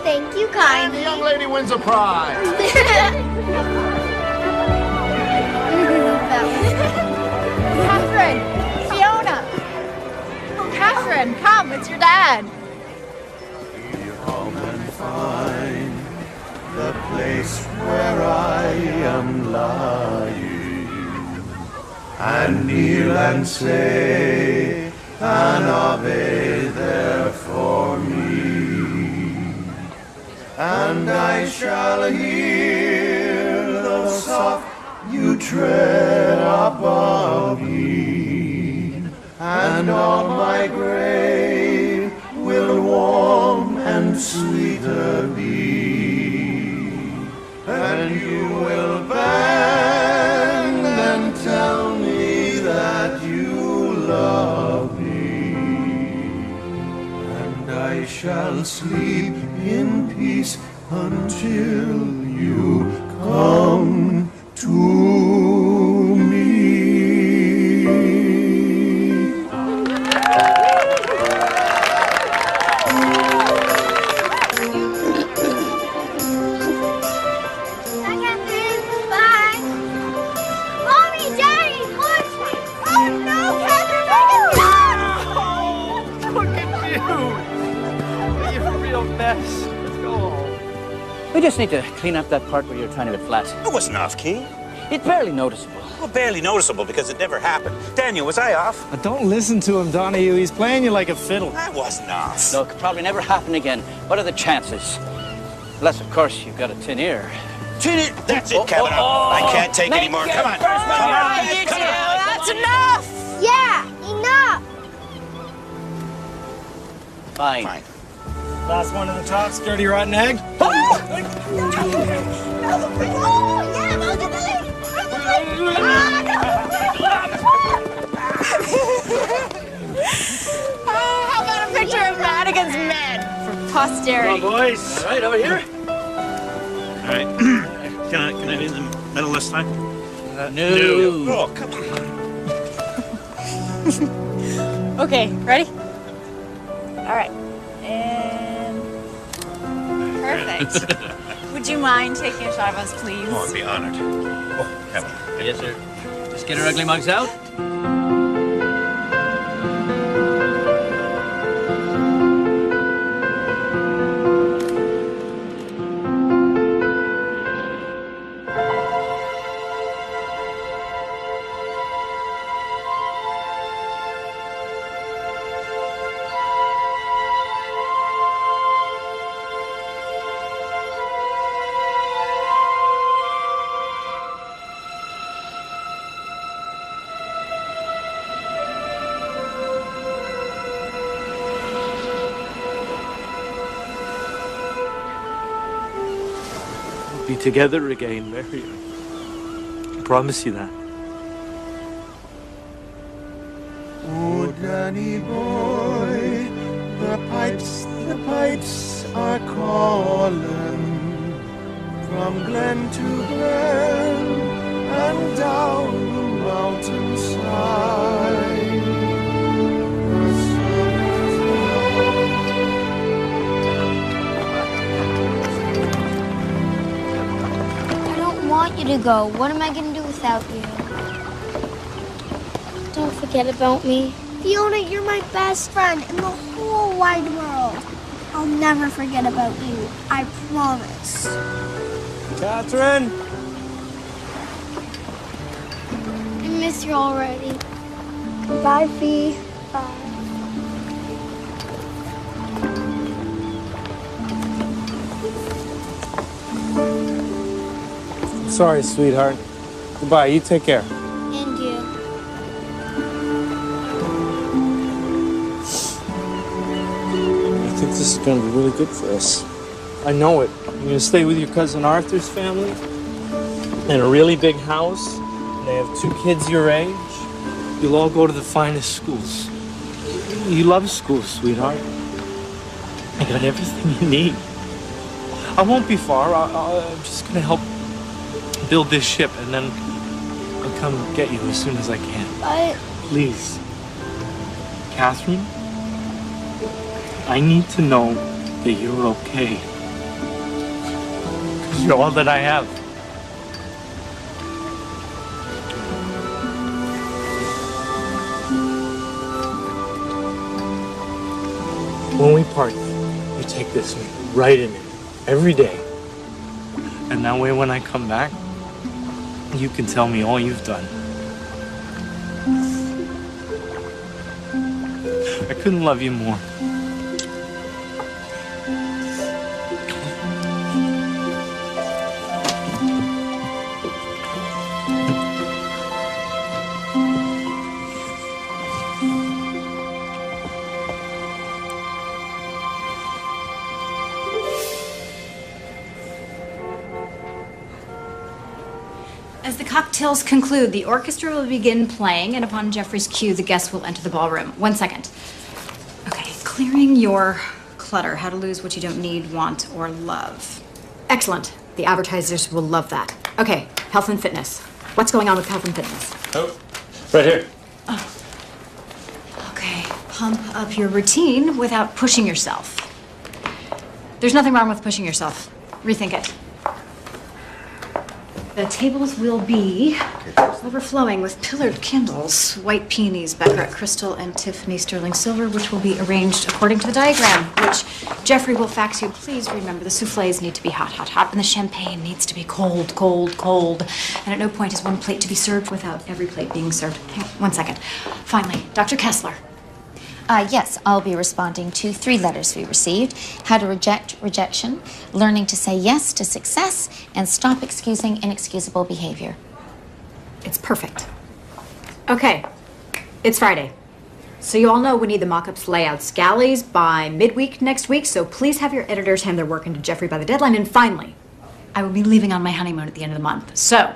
Thank you kindly. And the young lady wins a prize. Catherine! Fiona! Catherine, come, it's your dad. We home and find the place where I am lying, and kneel and say an Ave there for me, and I shall hear the soft you tread above me, and all my grave will warm and sweeter be, and you will bend and tell me that you love me, and I shall sleep in peace until you come to me. We just need to clean up that part where you're trying to get flat. It wasn't off key. It's barely noticeable. Well, barely noticeable because it never happened. Daniel, was I off? Don't listen to him, Donahue. He's playing you like a fiddle. I wasn't off. Look, probably never happen again. What are the chances? Unless, of course, you've got a tin ear. Tin ear? That's it, Kevin. I can't take any more. Come on. Come on. That's enough! Yeah, enough. Fine. Last one to the top, sturdy rotten egg. Oh, yeah, look at the lady. How about a picture of Madigan's men for posterity? Come on, boys. All right, over here. All right. Can I do the middle this time? No. Oh, come on. Okay, ready? All right. And perfect. Would you mind taking a shot of us, please? Oh, I'd be honored. Oh, Kevin. Yes, sir. Just get our ugly mugs out. Be together again, Marion. I promise you that. Oh, Danny boy, the pipes are calling from glen to glen and down the mountainside. I want you to go. What am I going to do without you? Don't forget about me. Fiona, you're my best friend in the whole wide world. I'll never forget about you. I promise. Catherine! I miss you already. Bye, Fee. Bye. Sorry, sweetheart. Goodbye. You take care. And you. I think this is going to be really good for us. I know it. You're going to stay with your cousin Arthur's family in a really big house. They have 2 kids your age. You'll all go to the finest schools. You love school, sweetheart. I got everything you need. I won't be far. I'm just going to help build this ship, and then I'll come get you as soon as I can. But... Please. Catherine, I need to know that you're okay. You're all that I have. When we part, you take this right in it every day. And that way when I come back, you can tell me all you've done. I couldn't love you more. As the cocktails conclude, the orchestra will begin playing, and upon Jeffrey's cue, the guests will enter the ballroom. 1 second. Okay, clearing your clutter. How to lose what you don't need, want, or love. Excellent. The advertisers will love that. Okay, health and fitness. What's going on with health and fitness? Oh, right here. Okay, pump up your routine without pushing yourself. There's nothing wrong with pushing yourself. Rethink it. The tables will be overflowing with pillared candles, white peonies, Baccarat crystal, and Tiffany sterling silver, which will be arranged according to the diagram, which Jeffrey will fax you. Please remember, the soufflés need to be hot, hot, hot, and the champagne needs to be cold, cold, cold. And at no point is one plate to be served without every plate being served. Hang on 1 second. Finally, Dr. Kessler. Yes, I'll be responding to 3 letters we received. How to reject rejection, learning to say yes to success, and stop excusing inexcusable behavior. It's perfect. Okay, it's Friday. So you all know we need the mock-ups, layouts, galleys by midweek next week, so please have your editors hand their work into Jeffrey by the deadline. And finally, I will be leaving on my honeymoon at the end of the month. So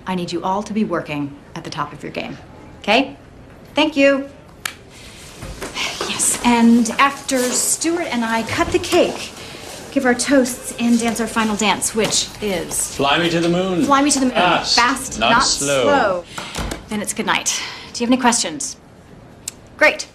I need you all to be working at the top of your game. Okay? Thank you. Yes, and after Stuart and I cut the cake, give our toasts, and dance our final dance, which is... Fly me to the moon. Fly me to the moon. Fast, Fast, not slow. Then it's good night. Do you have any questions? Great.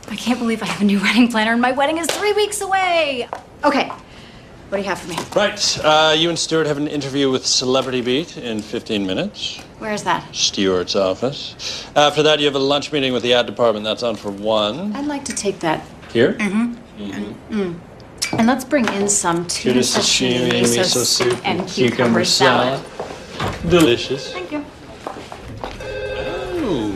I can't believe I have a new wedding planner and my wedding is 3 weeks away. Okay, what do you have for me? Right, you and Stuart have an interview with Celebrity Beat in 15 minutes. Where is that? Stuart's office. After that, you have a lunch meeting with the ad department. That's on for 1. I'd like to take that. Here? And let's bring in some tuna sashimi, miso soup, and cucumber salad. Delicious. Thank you. Oh,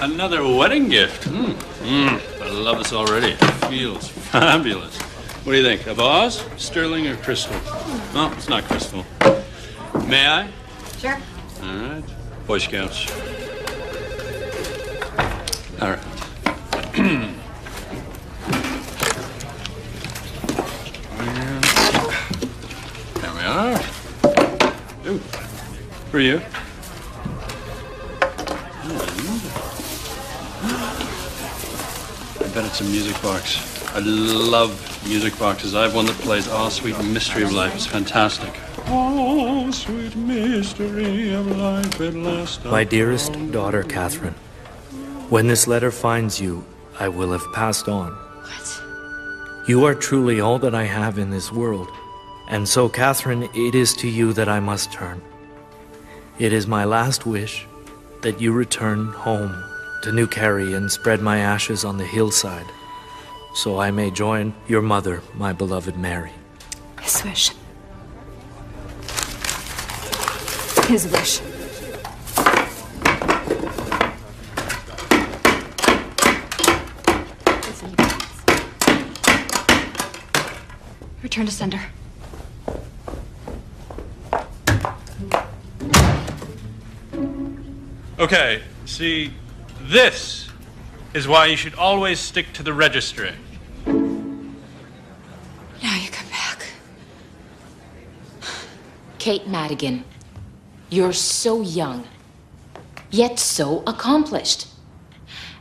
another wedding gift. I love this already. It feels fabulous. What do you think? A vase, sterling, or crystal? No, it's not crystal. May I? Sure. All right. Boy Scouts. All right. There we are. Ooh. For you. I bet it's a music box. I love music boxes. I have one that plays "Oh, Sweet Mystery of Life." It's fantastic. Oh, sweet mystery of life at last. My dearest daughter, Catherine, when this letter finds you, I will have passed on. What? You are truly all that I have in this world, and so, Catherine, it is to you that I must turn. It is my last wish that you return home to New Carey and spread my ashes on the hillside, so I may join your mother, my beloved Mary. His wish. His wish. Return to sender. Okay, see, this is why you should always stick to the registry. Now you come back. Kate Madigan, you're so young, yet so accomplished.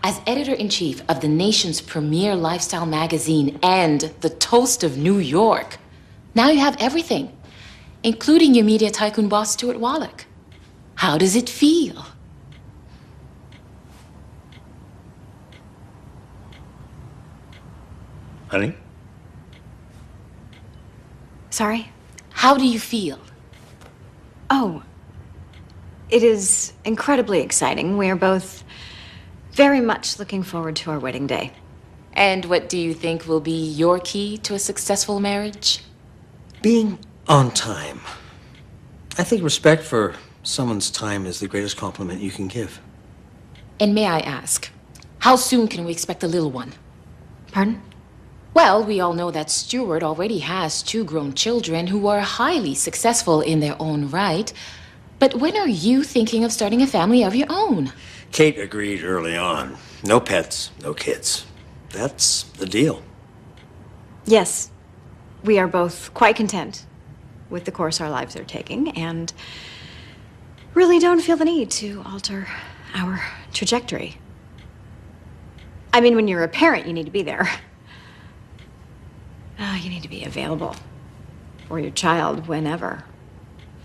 As editor-in-chief of the nation's premier lifestyle magazine and the toast of New York, now you have everything, including your media tycoon boss, Stuart Wallach. How does it feel? Honey? Sorry? How do you feel? Oh, it is incredibly exciting. We are both very much looking forward to our wedding day. And what do you think will be your key to a successful marriage? Being on time. I think respect for someone's time is the greatest compliment you can give. And may I ask, how soon can we expect a little one? Pardon? Well, we all know that Stuart already has 2 grown children who are highly successful in their own right. But when are you thinking of starting a family of your own? Kate agreed early on. No pets, no kids. That's the deal. Yes, we are both quite content with the course our lives are taking and really don't feel the need to alter our trajectory. I mean, when you're a parent, you need to be there. You need to be available for your child whenever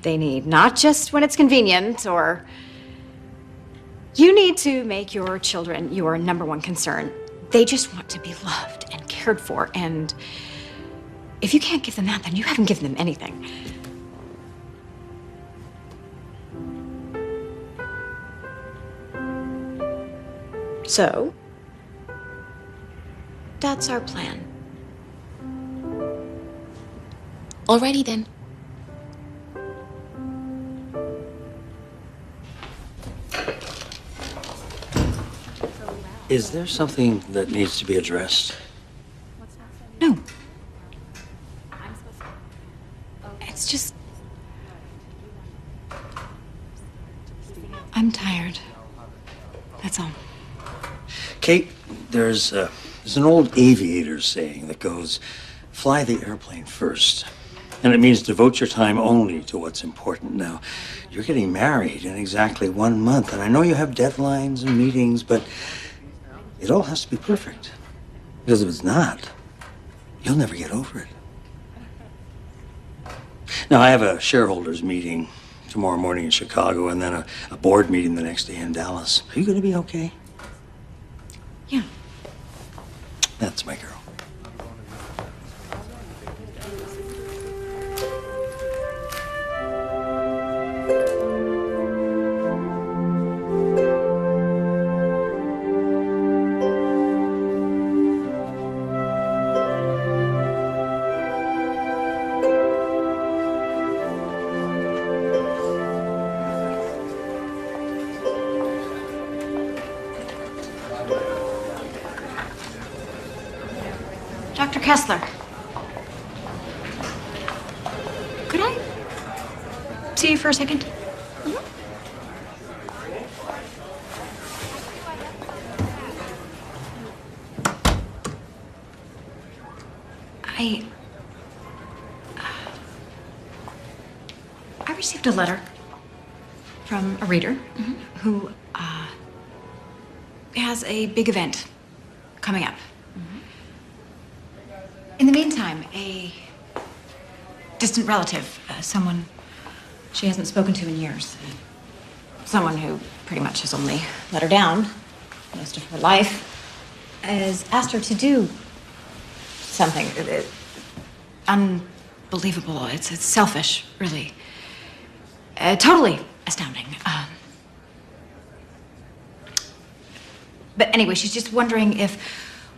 they need, not just when it's convenient or... You need to make your children your #1 concern. They just want to be loved and cared for, and if you can't give them that, then you haven't given them anything. So, that's our plan. Alrighty then. Is there something that needs to be addressed? No. It's just... I'm tired. That's all. Kate, there's an old aviator saying that goes, fly the airplane first. And it means devote your time only to what's important. Now, you're getting married in exactly 1 month, and I know you have deadlines and meetings, but it all has to be perfect. Because if it's not, you'll never get over it. Now, I have a shareholders meeting tomorrow morning in Chicago, and then a board meeting the next day in Dallas. Are you going to be okay? Yeah. That's my girl. Dr. Kessler. Could I see you for a second? I received a letter from a reader who has a big event coming up. In the meantime, a distant relative, someone she hasn't spoken to in years, someone who pretty much has only let her down most of her life, has asked her to do something unbelievable. It's selfish, really. Totally astounding. But anyway, she's just wondering if,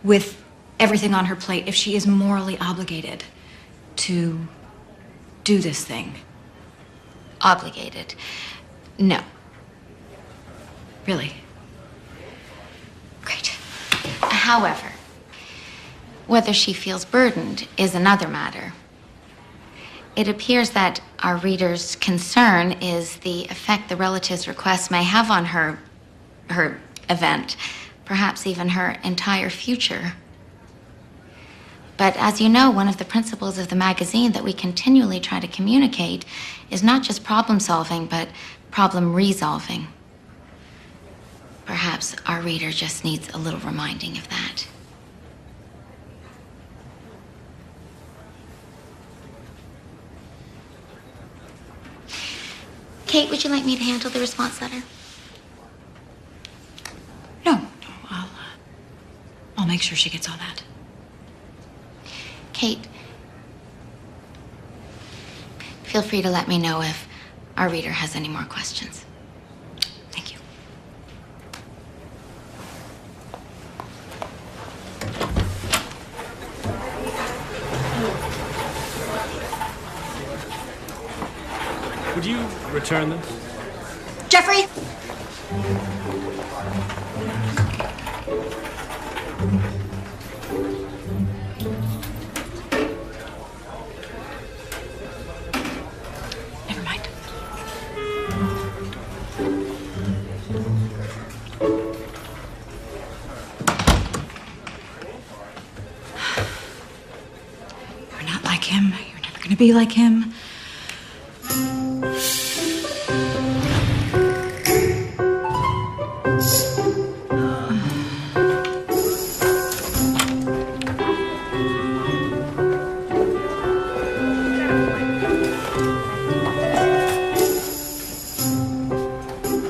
with everything on her plate, if she is morally obligated to do this thing. Obligated? No. Really? Great. However, whether she feels burdened is another matter. It appears that our reader's concern is the effect the relative's request may have on her event, perhaps even her entire future. But as you know, one of the principles of the magazine that we continually try to communicate is not just problem solving, but problem resolving. Perhaps our reader just needs a little reminding of that. Kate, would you like me to handle the response letter? No, I'll make sure she gets all that. Kate, Feel free to let me know if our reader has any more questions. Thank you. Would you return this? Jeffrey! Never mind. You're not like him. You're never gonna be like him.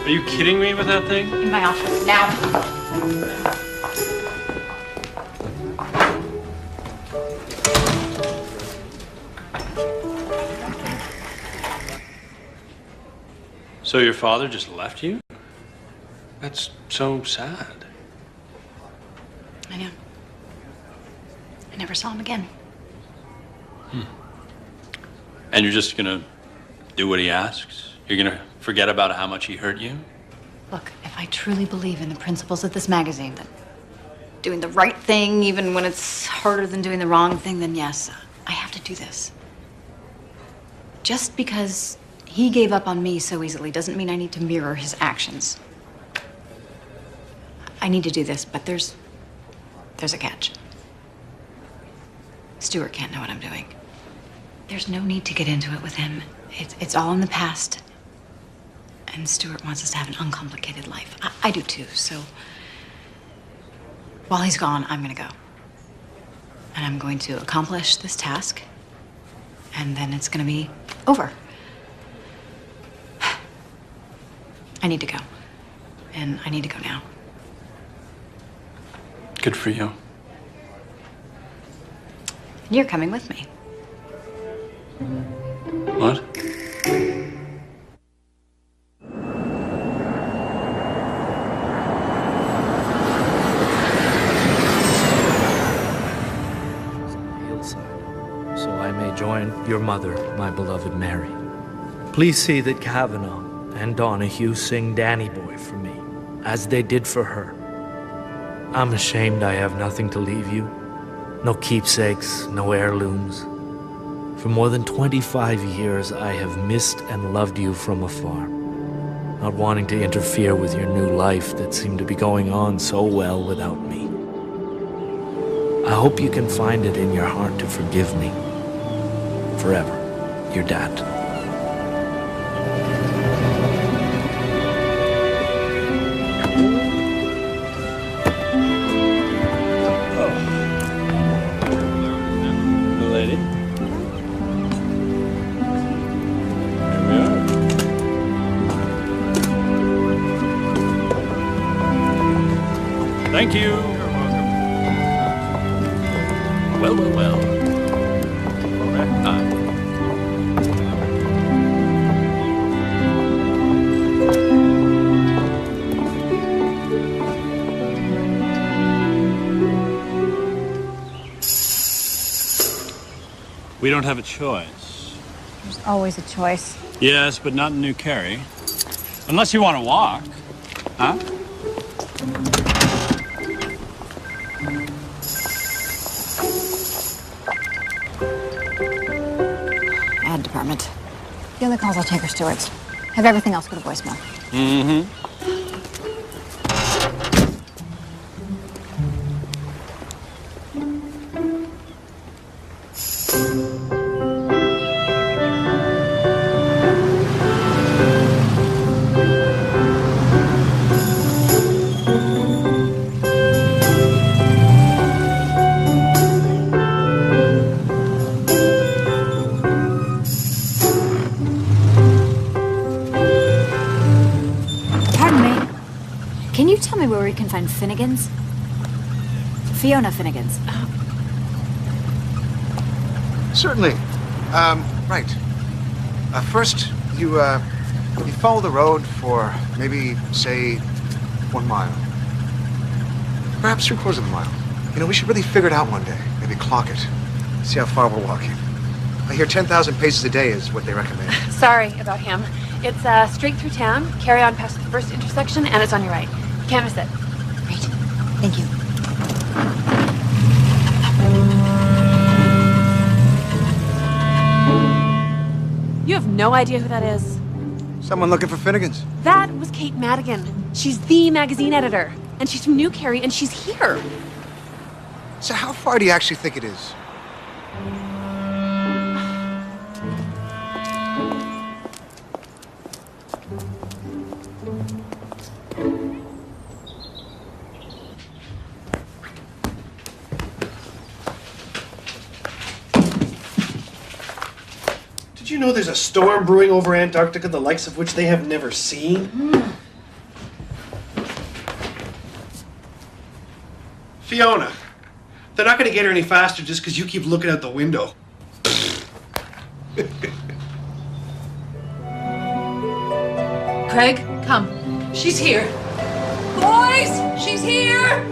Are you kidding me with that thing? In my office, now. So your father just left you? That's so sad. I know. I never saw him again. And you're just gonna do what he asks? You're gonna forget about how much he hurt you? Look, if I truly believe in the principles of this magazine, that doing the right thing, even when it's harder than doing the wrong thing, then yes, I have to do this. Just because he gave up on me so easily doesn't mean I need to mirror his actions. I need to do this, but there's a catch. Stuart can't know what I'm doing. There's no need to get into it with him. It's all in the past. And Stuart wants us to have an uncomplicated life. I do too, so while he's gone, I'm gonna go. And I'm going to accomplish this task, and then it's gonna be over. I need to go. And I need to go now. Good for you. You're coming with me. What? So I may join your mother, my beloved Mary. Please see that Kavanaugh and Donahue sing Danny Boy for me, as they did for her. I'm ashamed I have nothing to leave you. No keepsakes, no heirlooms. For more than 25 years, I have missed and loved you from afar, not wanting to interfere with your new life that seemed to be going on so well without me. I hope you can find it in your heart to forgive me. Forever, your dad. The lady? Here we are. Thank you. Well, well, well. Correct time. We don't have a choice. There's always a choice. Yes, but not in New Carey. Unless you want to walk. Huh? Ad department. The only calls I'll take are Stuart's. Have everything else go to voicemail. Mm-hmm. Pardon me. Can you tell me where we can find Finnegan's? Fiona Finnegan's. Certainly. Right. First, you follow the road for maybe, say, 1 mile. Perhaps 3/4 of a mile. You know, we should really figure it out one day. Maybe clock it. See how far we're walking. I hear 10,000 paces a day is what they recommend. Sorry about him. It's straight through town, carry on past the first intersection, and it's on your right. You can't miss it. Great. Thank you. You have no idea who that is. Someone looking for Finnegan's. That was Kate Madigan. She's the magazine editor. And she's from New Carey, and she's here. So how far do you actually think it is? Did you know there's a storm brewing over Antarctica, the likes of which they have never seen? Fiona, they're not going to get her any faster just because you keep looking out the window. Craig, come. She's here. Boys, she's here!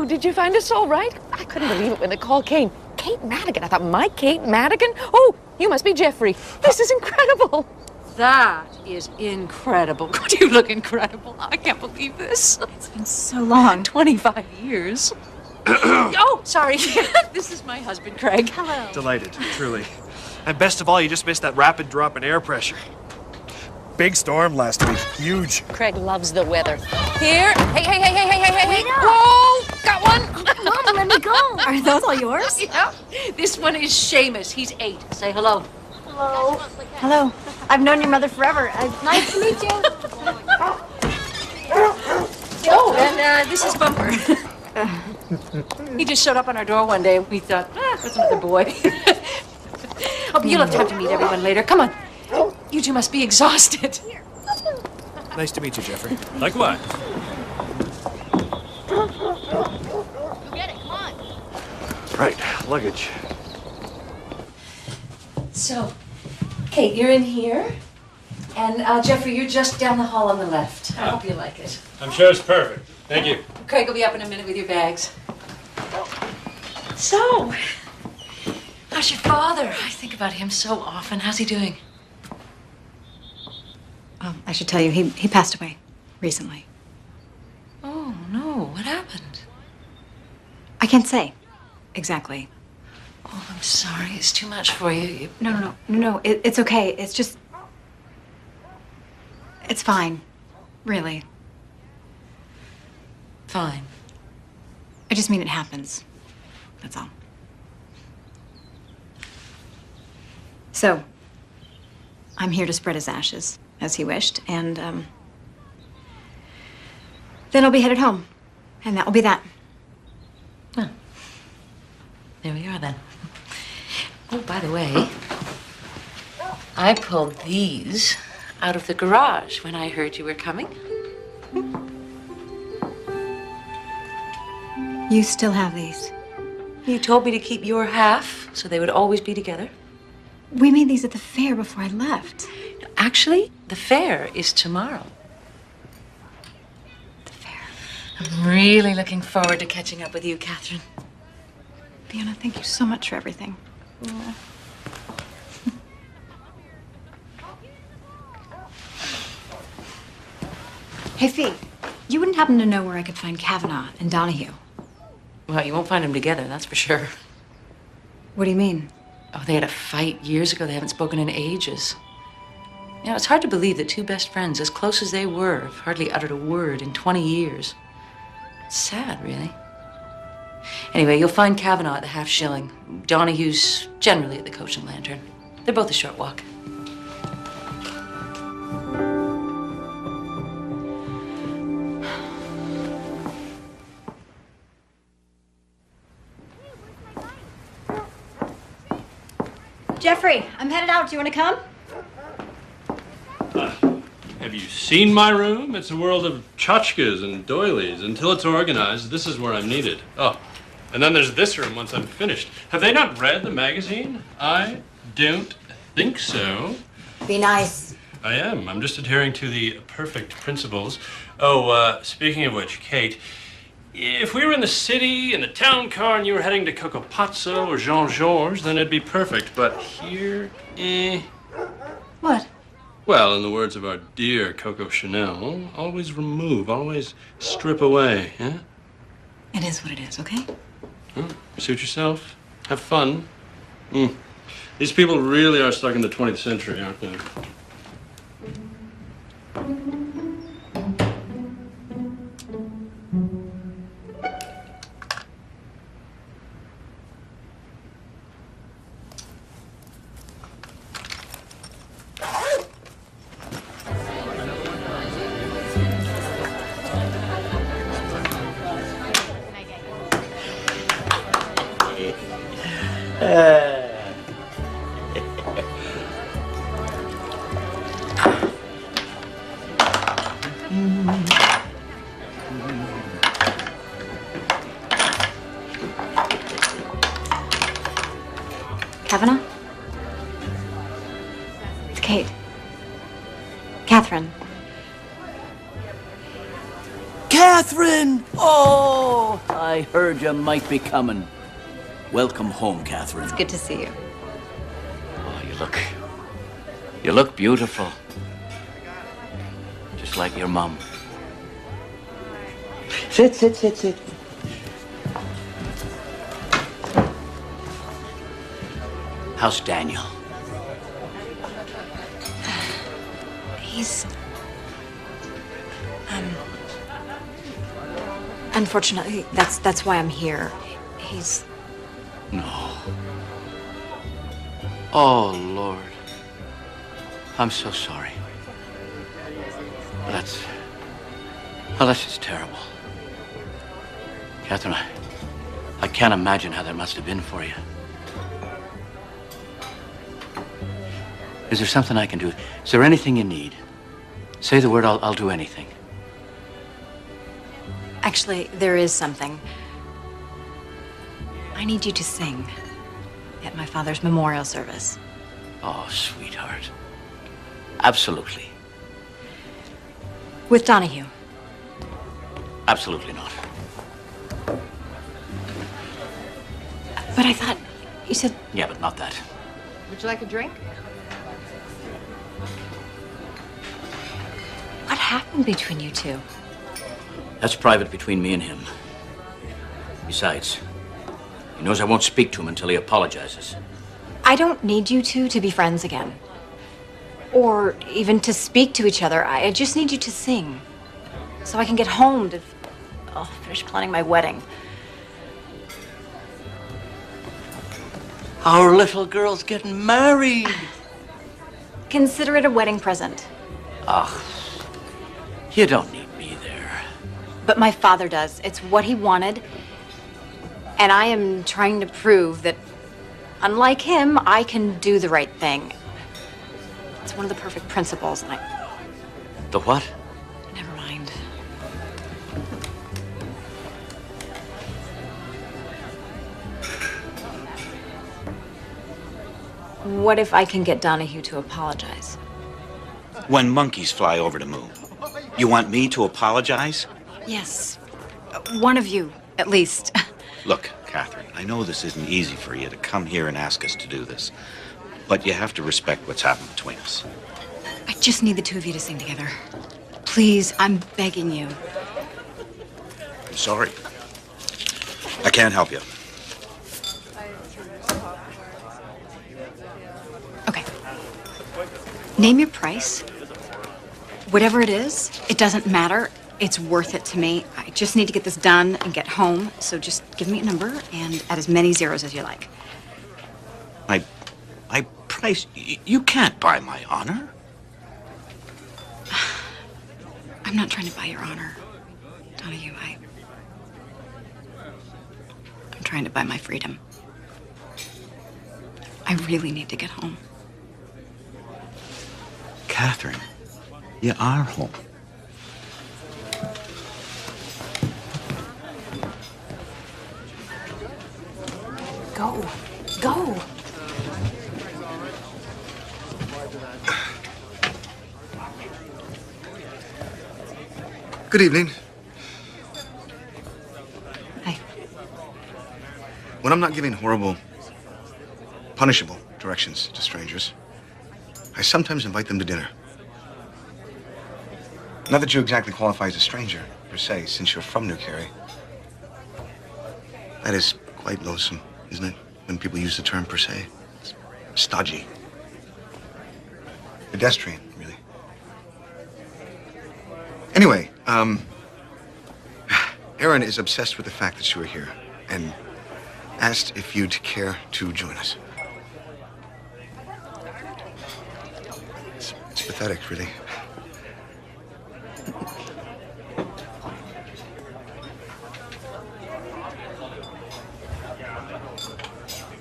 Did you find us all right? I couldn't believe it when the call came. Kate Madigan. I thought, my Kate Madigan? Oh, you must be Jeffrey. This is incredible. That is incredible. God, you look incredible. I can't believe this. It's been so long. 25 years. Oh, sorry. This is my husband, Craig. Hello. Delighted, truly. And best of all, you just missed that rapid drop in air pressure. Big storm last week. Huge. Craig loves the weather. Here. Hey. Wait up. Whoa, got one. Mom, let me go. Are those all yours? Yeah. This one is Seamus. He's 8. Say hello. Hello. Hello. I've known your mother forever. Nice to meet you. Oh, and this is Bumper. He just showed up on our door one day. We thought, what's another boy? Hope you'll have time to meet everyone later. Come on. You two must be exhausted. Nice to meet you, Jeffrey. Likewise. Right, luggage. So, Kate, you're in here. And Jeffrey, you're just down the hall on the left. I hope you like it. I'm sure it's perfect. Thank you. Craig will be up in a minute with your bags. So, how's your father? I think about him so often. How's he doing? I should tell you, he passed away recently. Oh, no. What happened? I can't say exactly. Oh, I'm sorry. It's too much for you. No. It's okay. It's just... It's fine. Really. Fine. I just mean it happens. That's all. So, I'm here to spread his ashes, as he wished, and, then I'll be headed home. And that will be that. Oh. There we are, then. Oh, by the way, I pulled these out of the garage when I heard you were coming. You still have these? You told me to keep your half, so they would always be together. We made these at the fair before I left. Actually, the fair is tomorrow. The fair. I'm really looking forward to catching up with you, Catherine. Fiona, thank you so much for everything. Hey, Fee, you wouldn't happen to know where I could find Kavanaugh and Donahue? Well, you won't find them together, that's for sure. What do you mean? Oh, they had a fight years ago. They haven't spoken in ages. You know, it's hard to believe that two best friends, as close as they were, have hardly uttered a word in 20 years. It's sad, really. Anyway, you'll find Kavanaugh at the Half Shilling. Donohue's generally at the Coach and Lantern. They're both a short walk. Jeffrey, I'm headed out. Do you want to come? Have you seen my room? It's a world of tchotchkes and doilies. Until it's organized, this is where I'm needed. Oh, and then there's this room once I'm finished. Have they not read the magazine? I don't think so. Be nice. I am. I'm just adhering to the perfect principles. Oh, speaking of which, Kate, if we were in the city, in the town car, and you were heading to Coco Pazzo or Jean-Georges, then it'd be perfect. But here, What? Well, in the words of our dear Coco Chanel, always remove, always strip away, yeah? It is what it is, okay? Suit yourself. Have fun. These people really are stuck in the 20th century, aren't they? Kavanaugh? It's Kate. Catherine. Catherine! Oh, I heard you might be coming. Welcome home, Catherine. It's good to see you. Oh, you look beautiful. Just like your mom. Sit. How's Daniel? He's... Unfortunately, that's why I'm here. He's... No. Oh, Lord. I'm so sorry. That's just terrible. Catherine, I can't imagine how that must have been for you. Is there something I can do? Is there anything you need? Say the word, I'll do anything. Actually, there is something. I need you to sing at my father's memorial service. Oh, sweetheart. Absolutely. With Donahue. Absolutely not. But I thought you said... Yeah, but not that. Would you like a drink? What happened between you two? That's private between me and him. Besides, he knows I won't speak to him until he apologizes. I don't need you two to be friends again. Or even to speak to each other. I just need you to sing. So I can get home to finish planning my wedding. Our little girl's getting married. Consider it a wedding present. Ah, you don't need me there. But my father does. It's what he wanted. And I am trying to prove that, unlike him, I can do the right thing. It's one of the perfect principles, and I... The what? Never mind. What if I can get Donahue to apologize? When monkeys fly over the moon. You want me to apologize? Yes. One of you, at least. Look, Catherine, I know this isn't easy for you to come here and ask us to do this, but you have to respect what's happened between us. I just need the two of you to sing together. Please, I'm begging you. I'm sorry. I can't help you. Okay. Name your price. Whatever it is, it doesn't matter. It's worth it to me. I just need to get this done and get home. So just give me a number and add as many zeros as you like. Price, you can't buy my honor. I'm not trying to buy your honor, Donahue. I'm trying to buy my freedom. I really need to get home. Catherine, you are home. Go. Go. Good evening. Hi. When I'm not giving horrible, punishable directions to strangers, I sometimes invite them to dinner. Not that you exactly qualify as a stranger, per se, since you're from New Carey. That is quite loathsome, isn't it? When people use the term per se. It's stodgy. Pedestrian, really. Anyway, Aaron is obsessed with the fact that you are here and asked if you'd care to join us. It's pathetic, really.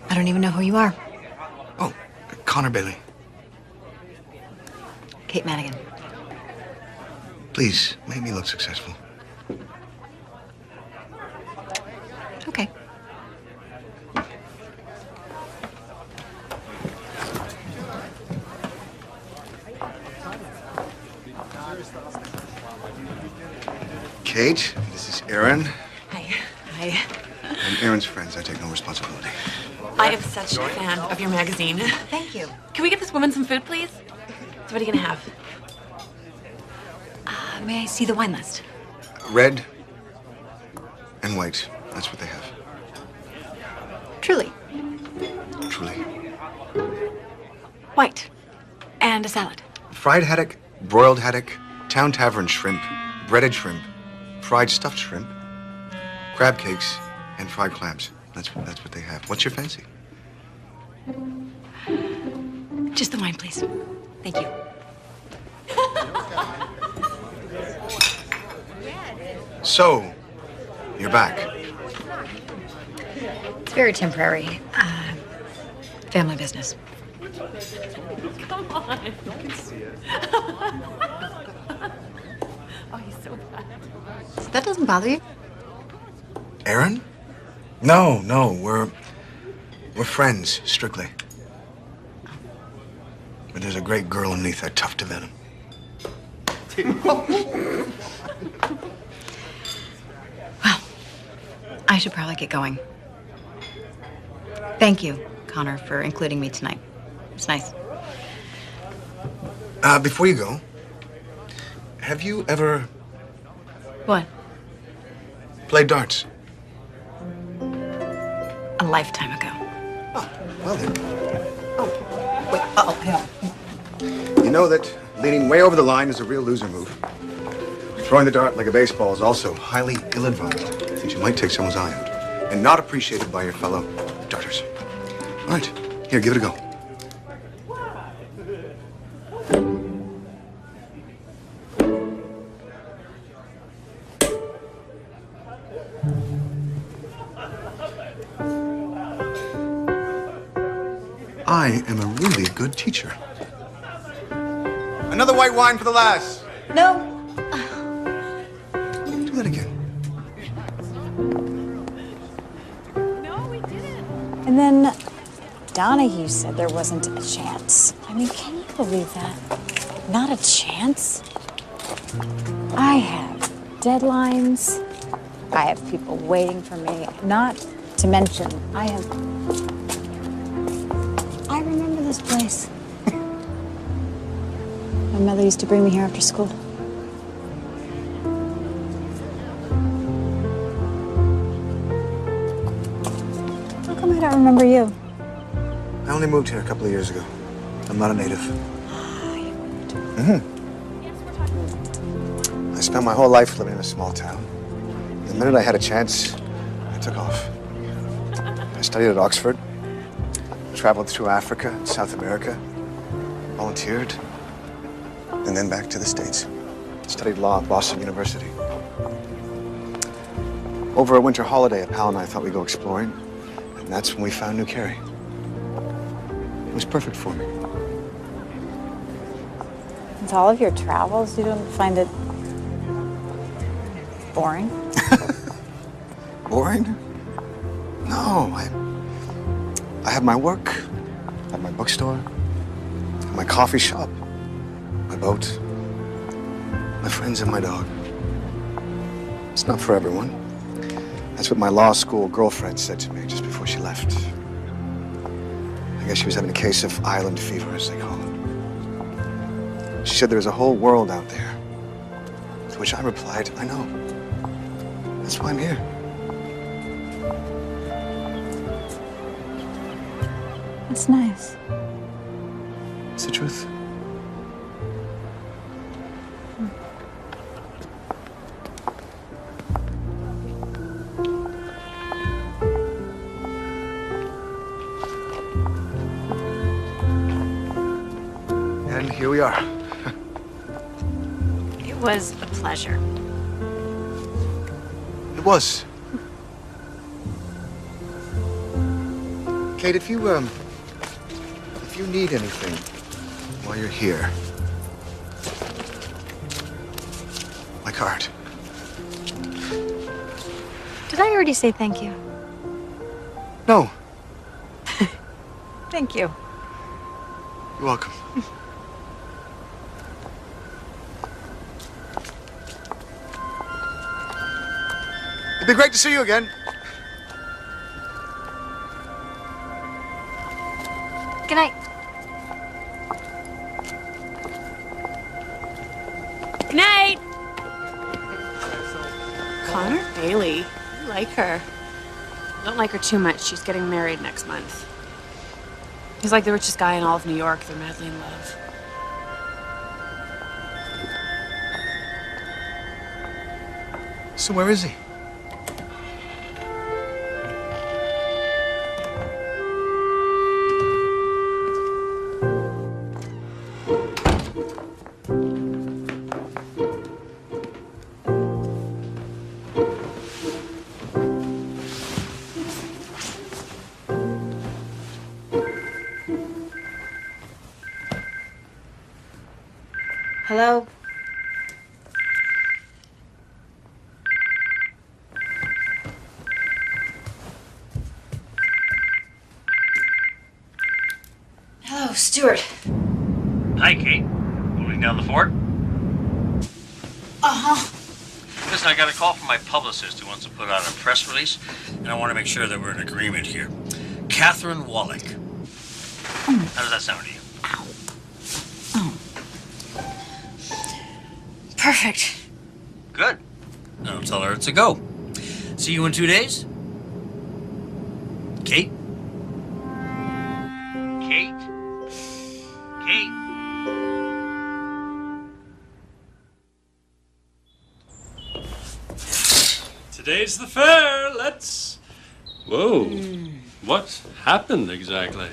I don't even know who you are. Oh, Connor Bailey. Kate Madigan. Please, make me look successful. Okay. Kate, this is Aaron. Hi. Hi. And Aaron's friends. I take no responsibility. I am such a fan of your magazine. Thank you. Can we get this woman some food, please? So what are you gonna have? May I see the wine list? Red and white. That's what they have. Truly. Truly. White. And a salad. Fried haddock, broiled haddock, town tavern shrimp, breaded shrimp, fried stuffed shrimp, crab cakes, and fried clams. That's what they have. What's your fancy? Just the wine, please. Thank you. So, you're back. It's very temporary. Family business. Come on. You can see it. Oh, he's so bad. That doesn't bother you? Aaron? No, we're friends, strictly. But there's a great girl underneath that tuft of venom. Well, I should probably get going. Thank you, Connor, for including me tonight. It's nice. Before you go, have you ever What? played darts? A lifetime ago. Well then. Wait, hang on. You know that leaning way over the line is a real loser move. Throwing the dart like a baseball is also highly ill-advised, since you might take someone's eye out, and not appreciated by your fellow darters. All right, here, give it a go. I am a really good teacher. Another white wine for the lass. No. Do that again. And then Donahue said there wasn't a chance. I mean, can you believe that? Not a chance? I have deadlines. I have people waiting for me. Not to mention, I remember this place. My mother used to bring me here after school. How come I don't remember you? I only moved here a couple of years ago. I'm not a native. Ah, you moved. Mm-hmm. I spent my whole life living in a small town. The minute I had a chance, I took off. I studied at Oxford, traveled through Africa and South America, volunteered, and then back to the States. Studied law at Boston University. Over a winter holiday, a pal and I thought we'd go exploring, and that's when we found New Carey. It was perfect for me. With all of your travels, you don't find it boring? Boring? No, I have my work, I have my bookstore, my coffee shop, my boat, my friends and my dog. It's not for everyone. That's what my law school girlfriend said to me just before she left. I guess she was having a case of island fever, as they call it. She said there's a whole world out there. To which I replied, I know. That's why I'm here. That's nice. It's the truth. And here we are. It was a pleasure. It was. Kate, if you need anything while you're here, my card. Did I already say thank you? No, Thank you. you're welcome. It'd be great to see you again. Good night. Good night. Connor Bailey. You like her. Don't like her too much. She's getting married next month. He's like the richest guy in all of New York. They're madly in love. So where is he? Hello? Hello, Stuart. Hi, Kate. Moving down the fort? Uh-huh. Listen, I got a call from my publicist who wants to put out a press release, and I want to make sure that we're in agreement here. Catherine Wallach. How does that sound to you? Perfect. Good. Now tell her it's a go. See you in 2 days? Kate? Kate? Kate? Today's the fair. Let's. Whoa. What happened exactly?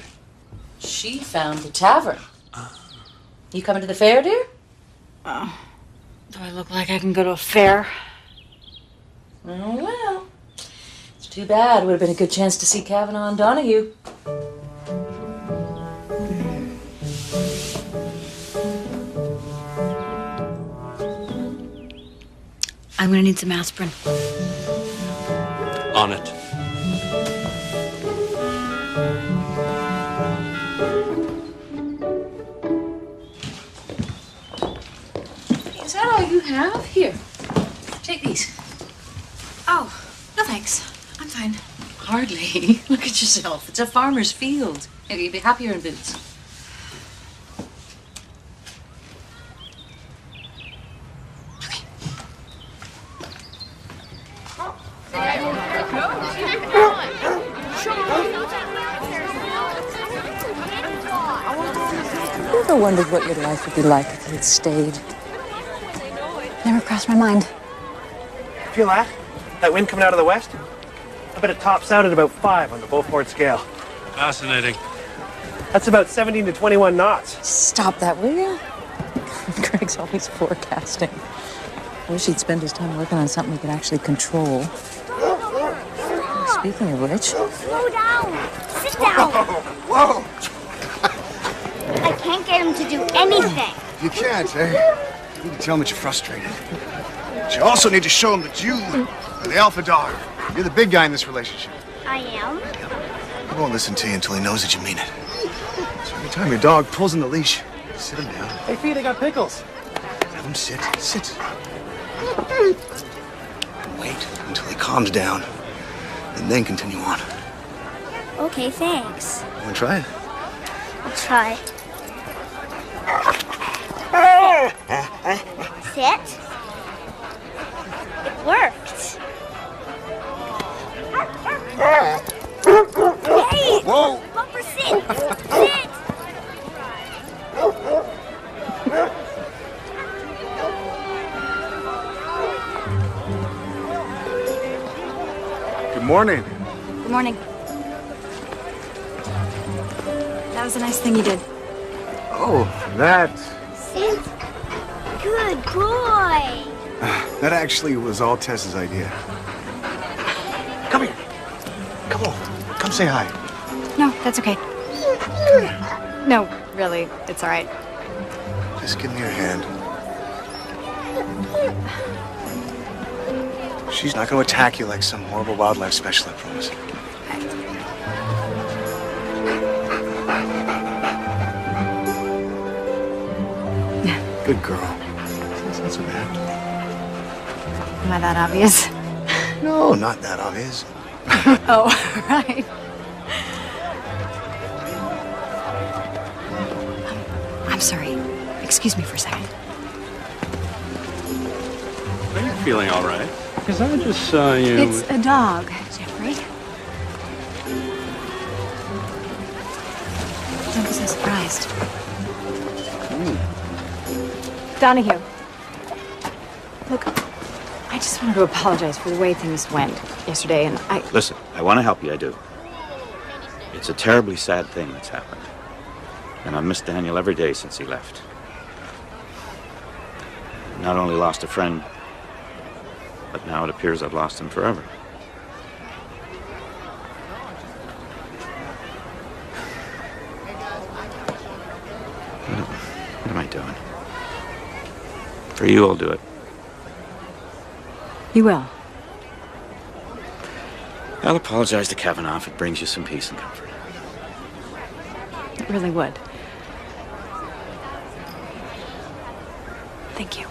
She found the tavern. You coming to the fair, dear? Do I look like I can go to a fair? Oh, well. It's too bad. Would have been a good chance to see Kavanaugh and Donahue. I'm gonna need some aspirin. On it. Is that all you have? Here. Take these. Oh, no thanks. I'm fine. Hardly. Look at yourself. It's a farmer's field. Maybe you'd be happier in boots. You ever wondered what your life would be like if you had stayed? Never crossed my mind. Feel that? That wind coming out of the west? I bet it tops out at about 5 on the Beaufort scale. Fascinating. That's about 17 to 21 knots. Stop that, will you? Greg's always forecasting. I wish he'd spend his time working on something he could actually control. Speaking of which... Slow down. Sit down. Whoa! I can't get him to do anything. You can't, eh? You need to tell him that you're frustrated. But you also need to show him that you are the alpha dog. You're the big guy in this relationship. I am? He won't listen to you until he knows that you mean it. So every time your dog pulls on the leash, sit him down. Hey, Pete, I got pickles. Have him sit. Sit. And wait until he calms down, and then continue on. Okay, thanks. You want to try it? I'll try. Sit. It worked. Hey! Whoa! Bumper, sit! Sit! Good morning. Good morning. That was a nice thing you did. Oh, that Sit. Good boy. that actually was all Tess's idea. Come here. Come on. Come say hi. No, that's okay. No, really, it's all right. Just give me your hand. She's not going to attack you like some horrible wildlife special, I promise. Good girl. That's not so bad. Am I that obvious? No, not that obvious. Oh, right. I'm sorry. Excuse me for a second. Are you feeling all right? Because I just saw you... It's a dog, Jeffrey. Don't be so surprised. Donahue. Look, I just wanted to apologize for the way things went yesterday, and I... Listen, I want to help you, I do. It's a terribly sad thing that's happened. And I've missed Daniel every day since he left. Not only lost a friend, but now it appears I've lost him forever. What am I doing? For you, I'll do it. You will. I'll apologize to Kavanaugh if it brings you some peace and comfort. It really would. Thank you.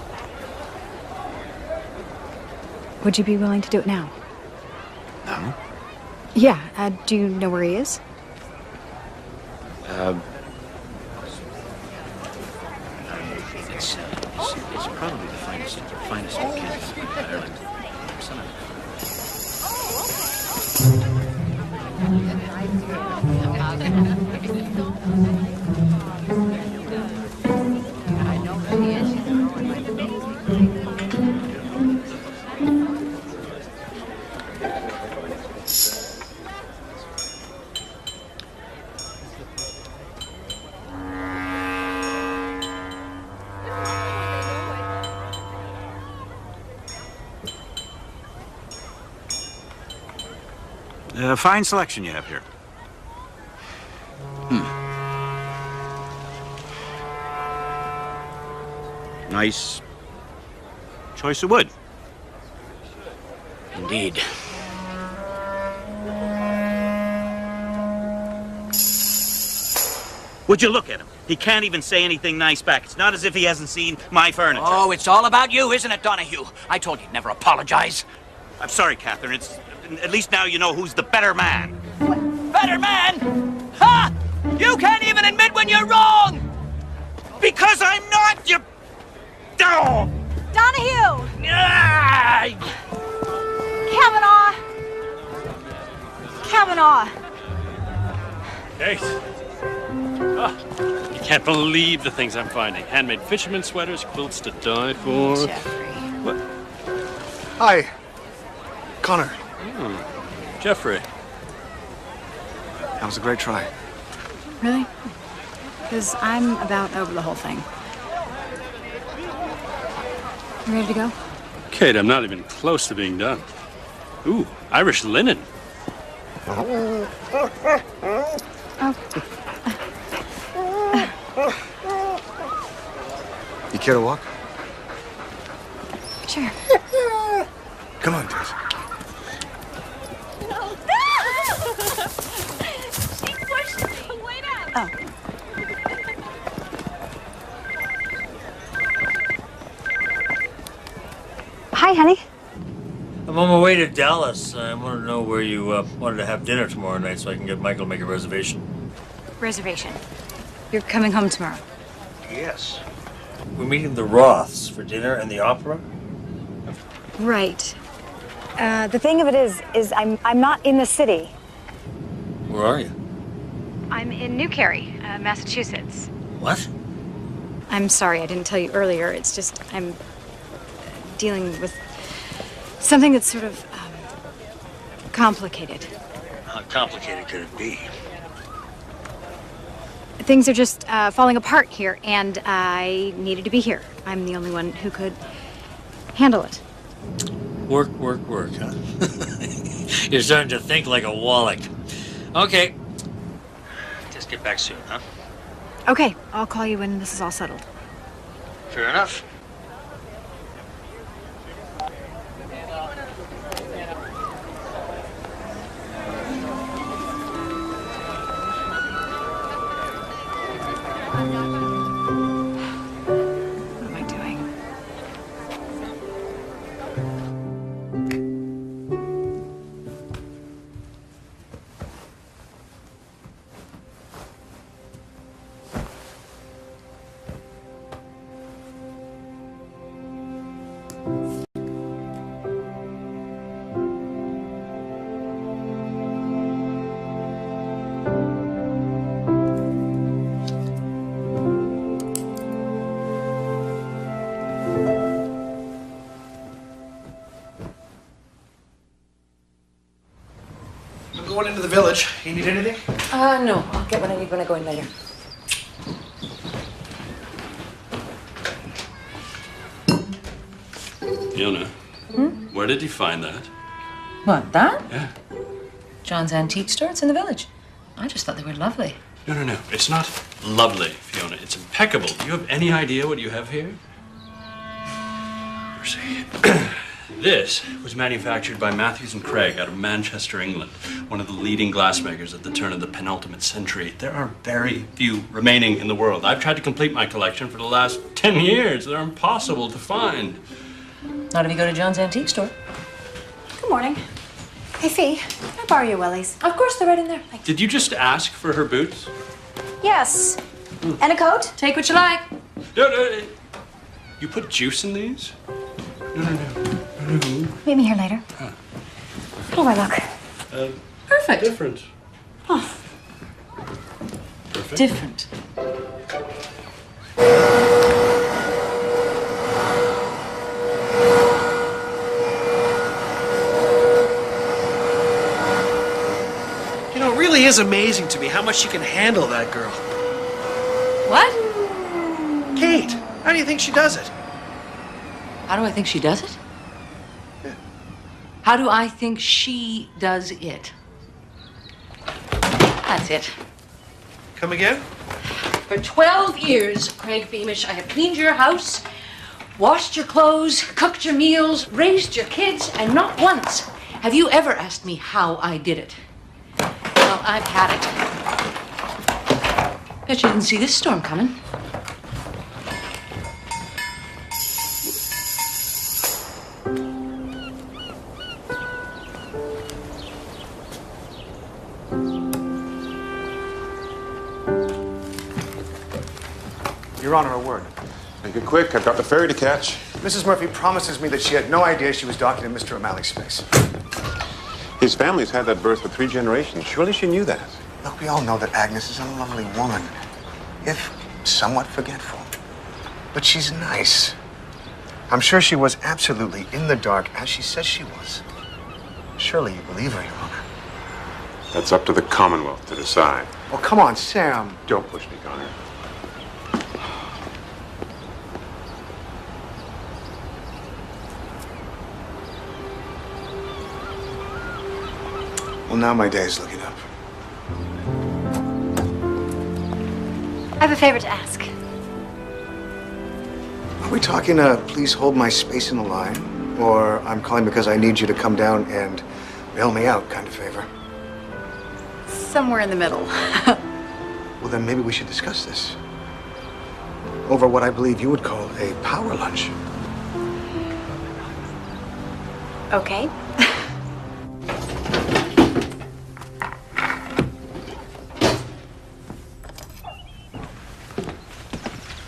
Would you be willing to do it now? No? Yeah. Do you know where he is? It's probably the finest campus in Ireland. Fine selection you have here. Nice choice of wood. Indeed. Would you look at him? He can't even say anything nice back. It's not as if he hasn't seen my furniture. Oh, it's all about you, isn't it, Donahue? I told you never apologize. I'm sorry, Catherine. It's at least now you know who's the better man. Better man? Ha! You can't even admit when you're wrong! Because I'm not, you... Oh! Donahue! Ah! Kavanaugh! Kate. You can't believe the things I'm finding. Handmade fisherman sweaters, quilts to die for. Jeffrey. What? Hi. Connor. Jeffrey. That was a great try. Really? Because I'm about over the whole thing. You ready to go? Kate, I'm not even close to being done. Ooh, Irish linen. Oh. You care to walk? Sure. Come on, Tess. She pushed me. Wait up. Oh. Hi, honey. I'm on my way to Dallas. I want to know where you wanted to have dinner tomorrow night so I can get Michael to make a reservation. Reservation. You're coming home tomorrow. Yes. We're meeting the Roths for dinner and the opera. Right. The thing of it is I'm not in the city. Where are you? I'm in New Carey, Massachusetts. What? I'm sorry I didn't tell you earlier. It's just I'm dealing with something that's sort of complicated. How complicated could it be? Things are just falling apart here, and I needed to be here. I'm the only one who could handle it. Work, huh? You're starting to think like a Wallach. Okay. Just get back soon, huh? Okay, I'll call you when this is all settled. Fair enough. What am I doing? I'm going into the village. You need anything? No. I'll get what I need when I go in later. Fiona, where did you find that? What, that? Yeah. John's antique store. It's in the village. I just thought they were lovely. No. It's not lovely, Fiona. It's impeccable. Do you have any idea what you have here? Mercy. This was manufactured by Matthews and Craig out of Manchester, England, one of the leading glassmakers at the turn of the penultimate century. There are very few remaining in the world. I've tried to complete my collection for the last 10 years. They're impossible to find. Not if you go to John's antique store. Good morning. Hey, Fee, can I borrow your wellies? Of course, they're right in there. Did you just ask for her boots? Yes. And a coat? Take what you like. No. You put juice in these? No. Meet me here later. Huh. How do I look? Perfect. Different. Oh. Perfect. Different. You know, it really is amazing to me how much she can handle, that girl. What? Kate, how do you think she does it? How do I think she does it? How do I think she does it? That's it. Come again? For 12 years, Craig Beamish, I have cleaned your house, washed your clothes, cooked your meals, raised your kids, and not once have you ever asked me how I did it. Well, I've had it. Bet you didn't see this storm coming. Your Honor, a word. Make it quick. I've got the ferry to catch. Mrs. Murphy promises me that she had no idea she was docking in Mr. O'Malley's space. His family's had that berth for 3 generations. Surely she knew that. Look, we all know that Agnes is a lovely woman, if somewhat forgetful. But she's nice. I'm sure she was absolutely in the dark, as she says she was. Surely you believe her, Your Honor. That's up to the Commonwealth to decide. Oh, come on, Sam. Don't push me, Connor. Well, now my day is looking up. I have a favor to ask. Are we talking please hold my space in the line? Or I'm calling because I need you to come down and bail me out kind of favor? Somewhere in the middle. Well, then maybe we should discuss this. Over what I believe you would call a power lunch. Okay.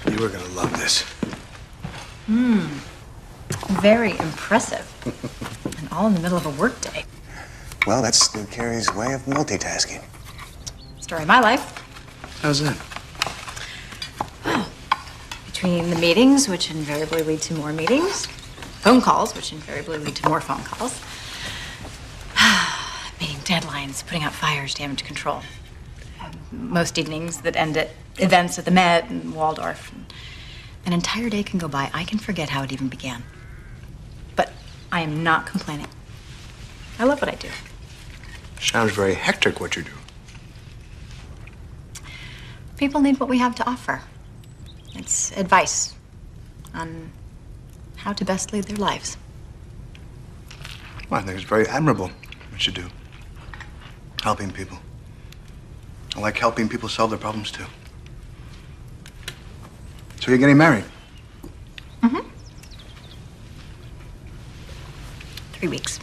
You are gonna love this. Very impressive. And all in the middle of a workday. Well, that's New Carrie's way of multitasking. Story of my life. How's that? Between the meetings, which invariably lead to more meetings, phone calls, which invariably lead to more phone calls, meeting deadlines, putting out fires, damage control. Most evenings that end at events at the Met and Waldorf. An entire day can go by. I can forget how it even began. But I am not complaining. I love what I do. Sounds very hectic what you do. People need what we have to offer. It's advice on how to best lead their lives. Well, I think it's very admirable what you do. Helping people. I like helping people solve their problems too. So you're getting married? 3 weeks.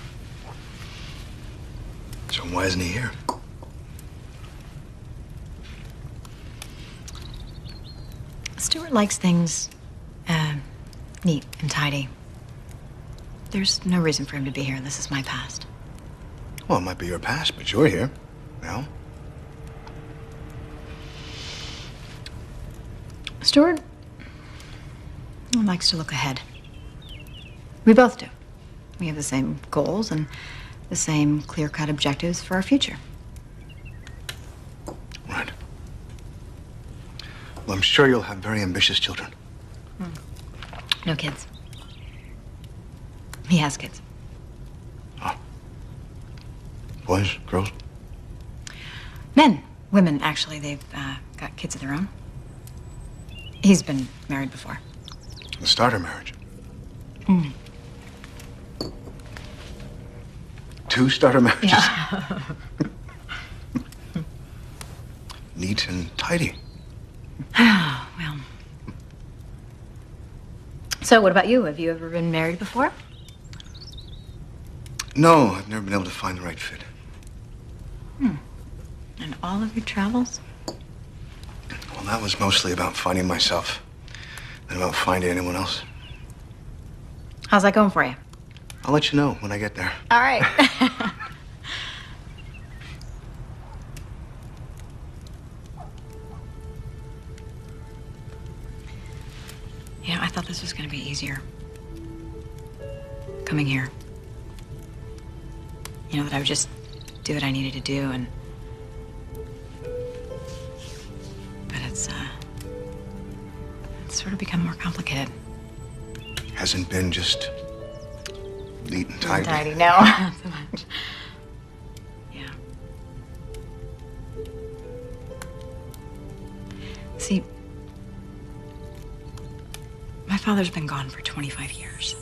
So why isn't he here? Stuart likes things neat and tidy. There's no reason for him to be here. This is my past. Well, it might be your past, but you're here now. Stuart likes to look ahead. We both do. We have the same goals and the same clear-cut objectives for our future. Right. Well, I'm sure you'll have very ambitious children. No kids. He has kids. Boys, girls? Men. Women, actually. They've got kids of their own. He's been married before. The starter marriage. 2 starter marriages. Yeah. Neat and tidy. Well. So, what about you? Have you ever been married before? No, I've never been able to find the right fit. And all of your travels? Well, that was mostly about finding myself than about finding anyone else. How's that going for you? I'll let you know when I get there. All right. Yeah, I thought this was going to be easier. Coming here. You know, that I would just do what I needed to do and... But it's sort of become more complicated. Hasn't been just neat and tidy. Tidy, no. Not so much. Yeah. See, my father's been gone for 25 years.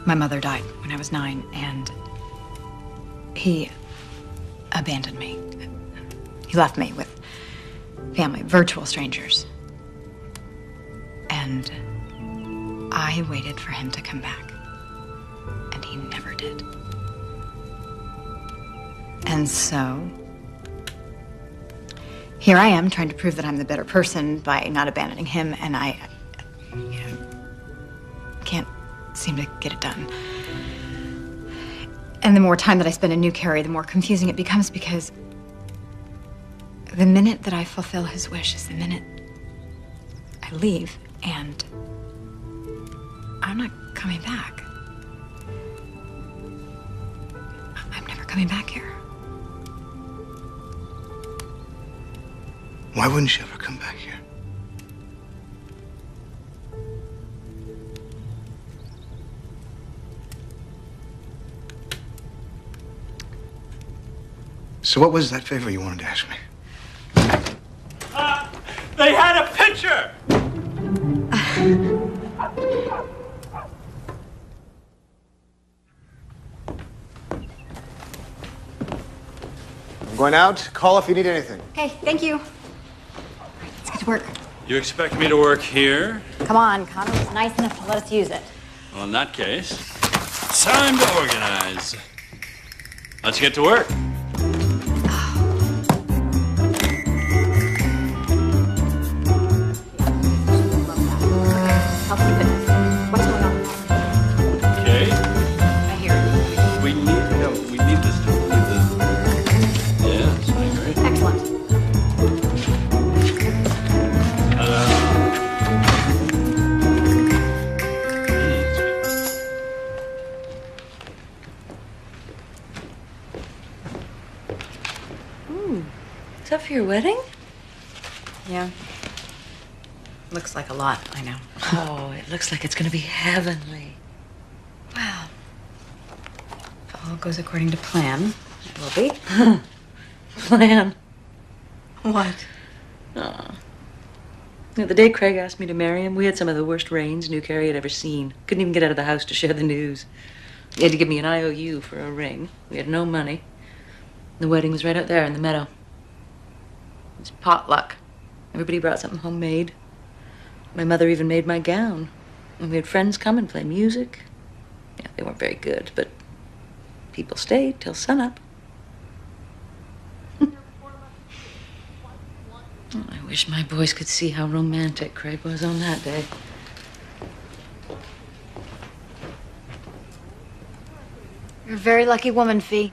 My mother died when I was 9, and he abandoned me. He left me with family, virtual strangers. And I waited for him to come back, and he never did. And so, here I am trying to prove that I'm the better person by not abandoning him, and I can't seem to get it done. And the more time that I spend in New Carrie, the more confusing it becomes, because the minute that I fulfill his wish is the minute I leave, and I'm not coming back. I'm never coming back here. Why wouldn't you ever come back here? So what was that favor you wanted to ask me? They had a picture! I'm going out. Call if you need anything. Okay, thank you. All right, let's get to work. You expect me to work here? Come on, Connor was nice enough to let us use it. Well, in that case, it's time to organize. Let's get to work. Okay. I hear it. We need this to be the. Yes, I agree. Excellent. Is that for your wedding? Yeah. Looks like a lot, I know. Oh, it looks like it's gonna be heavenly. Wow. If all goes according to plan, it will be. Plan. What? Oh. You know, the day Craig asked me to marry him, we had some of the worst rains New Carrie had ever seen. Couldn't even get out of the house to share the news. He had to give me an IOU for a ring. We had no money. The wedding was right out there in the meadow. It was potluck. Everybody brought something homemade. My mother even made my gown. And we had friends come and play music. Yeah, they weren't very good, but people stayed till sunup. I wish my boys could see how romantic Craig was on that day. You're a very lucky woman, Fee.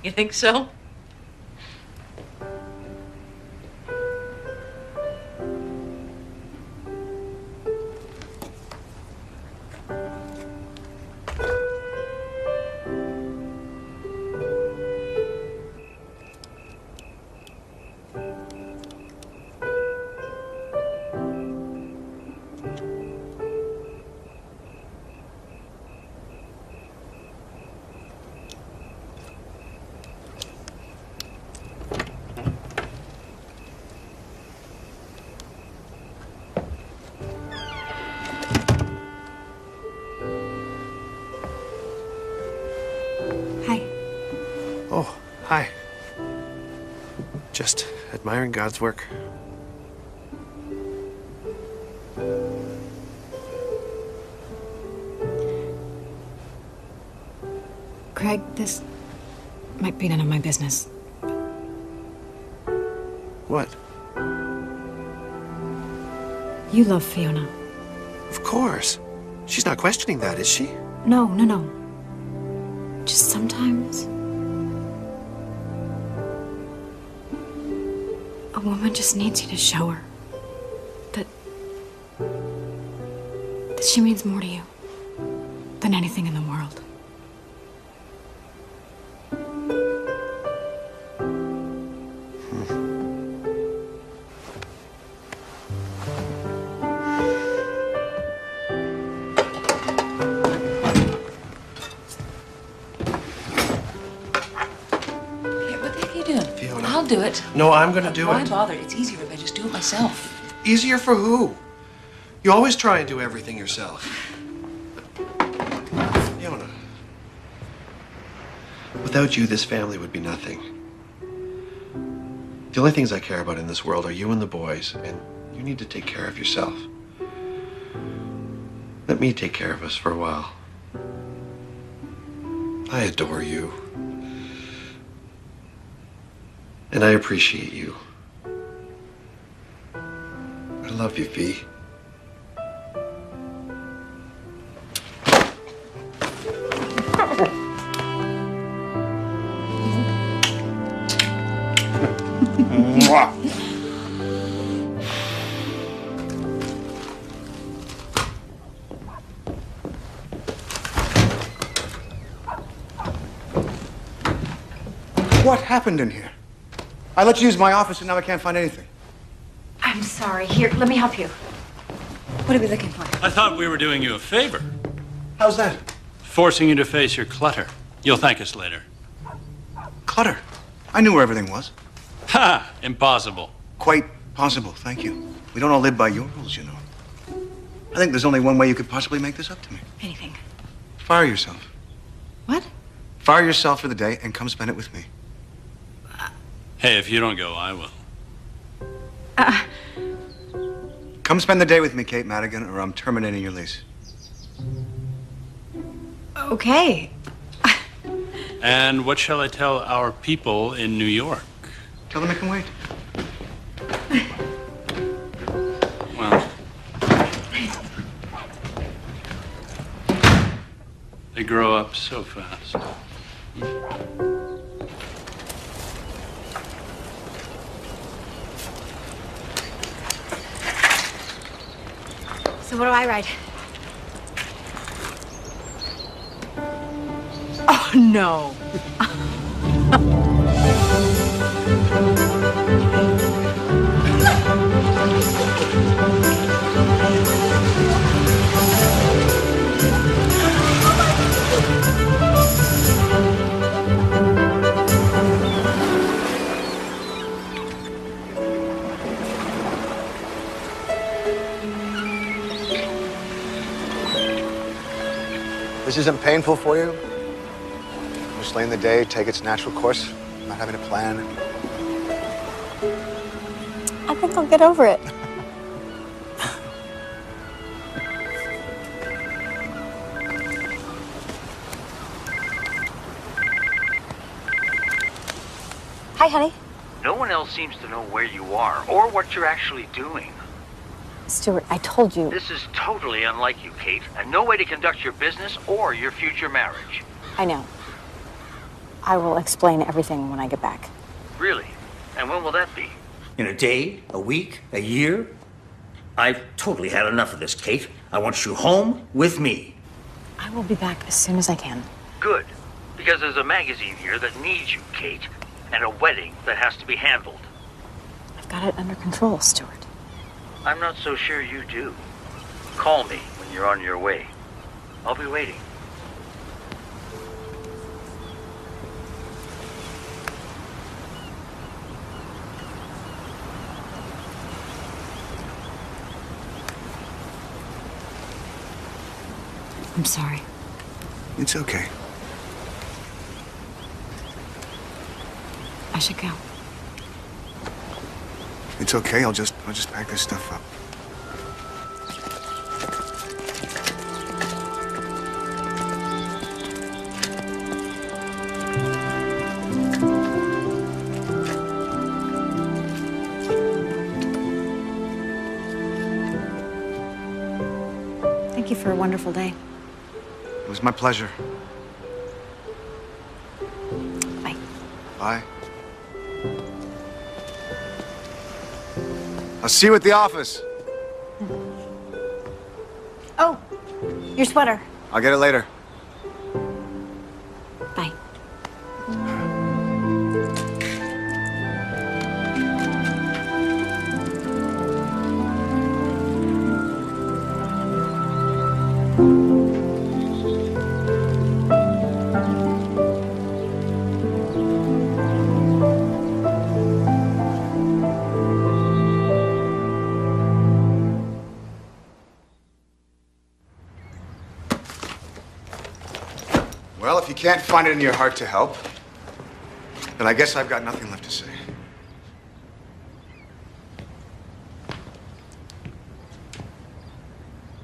You think so? Oh, hi. Just admiring God's work. Craig, this might be none of my business. What? You love Fiona. Of course. She's not questioning that, is she? No. Just sometimes a woman just needs you to show her that she means more to you than anything in the world. I'll do it. No, I'm gonna do Why it. bother? It's easier if I just do it myself. Easier for who? You always try and do everything yourself. Fiona. Without you, this family would be nothing. The only things I care about in this world are you and the boys, and you need to take care of yourself. Let me take care of us for a while. I adore you. And I appreciate you. I love you, Fee. Mwah. What happened in here? I let you use my office and now I can't find anything. I'm sorry. Here, let me help you. What are we looking for? I thought we were doing you a favor. How's that? Forcing you to face your clutter. You'll thank us later. Clutter. I knew where everything was. Ha! Impossible. Quite possible, thank you. We don't all live by your rules, you know. I think there's only one way you could possibly make this up to me. Anything. Fire yourself. What? Fire yourself for the day and come spend it with me. Hey, if you don't go, I will. Come spend the day with me, Kate Madigan, or I'm terminating your lease. Okay. And what shall I tell our people in New York? Tell them I can wait. Well, they grow up so fast. So what do I write? Oh, no. This isn't painful for you? Just letting the day take its natural course, not having a plan? I think I'll get over it. Hi, honey. No one else seems to know where you are or what you're actually doing. Stuart, I told you. This is totally unlike you, Kate, and no way to conduct your business or your future marriage. I know. I will explain everything when I get back. Really? And when will that be? In a day, a week, a year? I've totally had enough of this, Kate. I want you home with me. I will be back as soon as I can. Good. Because there's a magazine here that needs you, Kate, and a wedding that has to be handled. I've got it under control, Stuart. I'm not so sure you do. Call me when you're on your way. I'll be waiting. I'm sorry. It's okay. I should go. It's okay. I'll just pack this stuff up. Thank you for a wonderful day. It was my pleasure. Bye. Bye. I'll see you at the office. Oh, your sweater. I'll get it later. Bye. Well, if you can't find it in your heart to help, then I guess I've got nothing left to say.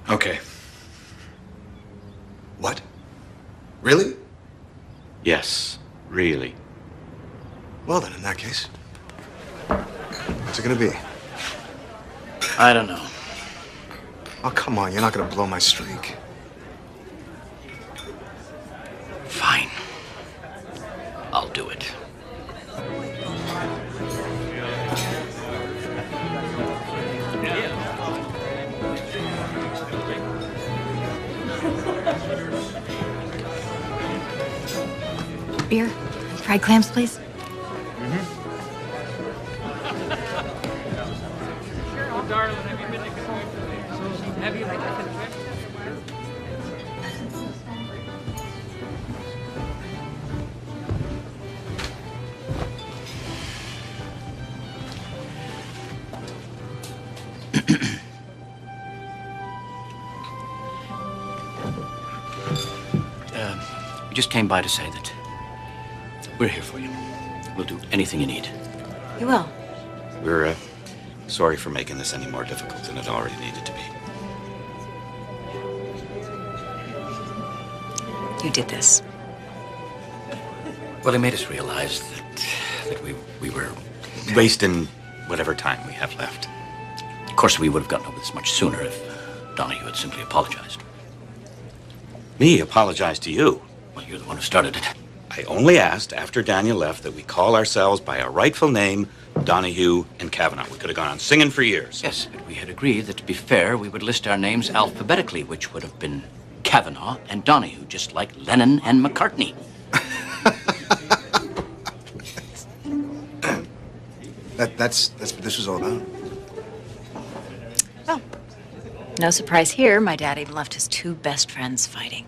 Okay. What? Really? Yes, really. Well then, in that case, what's it gonna be? I don't know. Oh, come on, you're not gonna blow my streak. Fine. I'll do it. Beer? Fried clams, please? just came by to say that we're here for you. We'll do anything you need. You will. We're sorry for making this any more difficult than it already needed to be. You did this. Well, it made us realize that we were... Wasting whatever time we have left. Of course, we would have gotten over this much sooner if Donahue had simply apologized. Me apologize to you? Well, you're the one who started it. I only asked after Daniel left that we call ourselves by our rightful name, Donahue and Kavanaugh. We could have gone on singing for years. Yes, but we had agreed that to be fair, we would list our names alphabetically, which would have been Kavanaugh and Donahue, just like Lennon and McCartney. That's what this was all about. Well, no surprise here. My dad even left his two best friends fighting.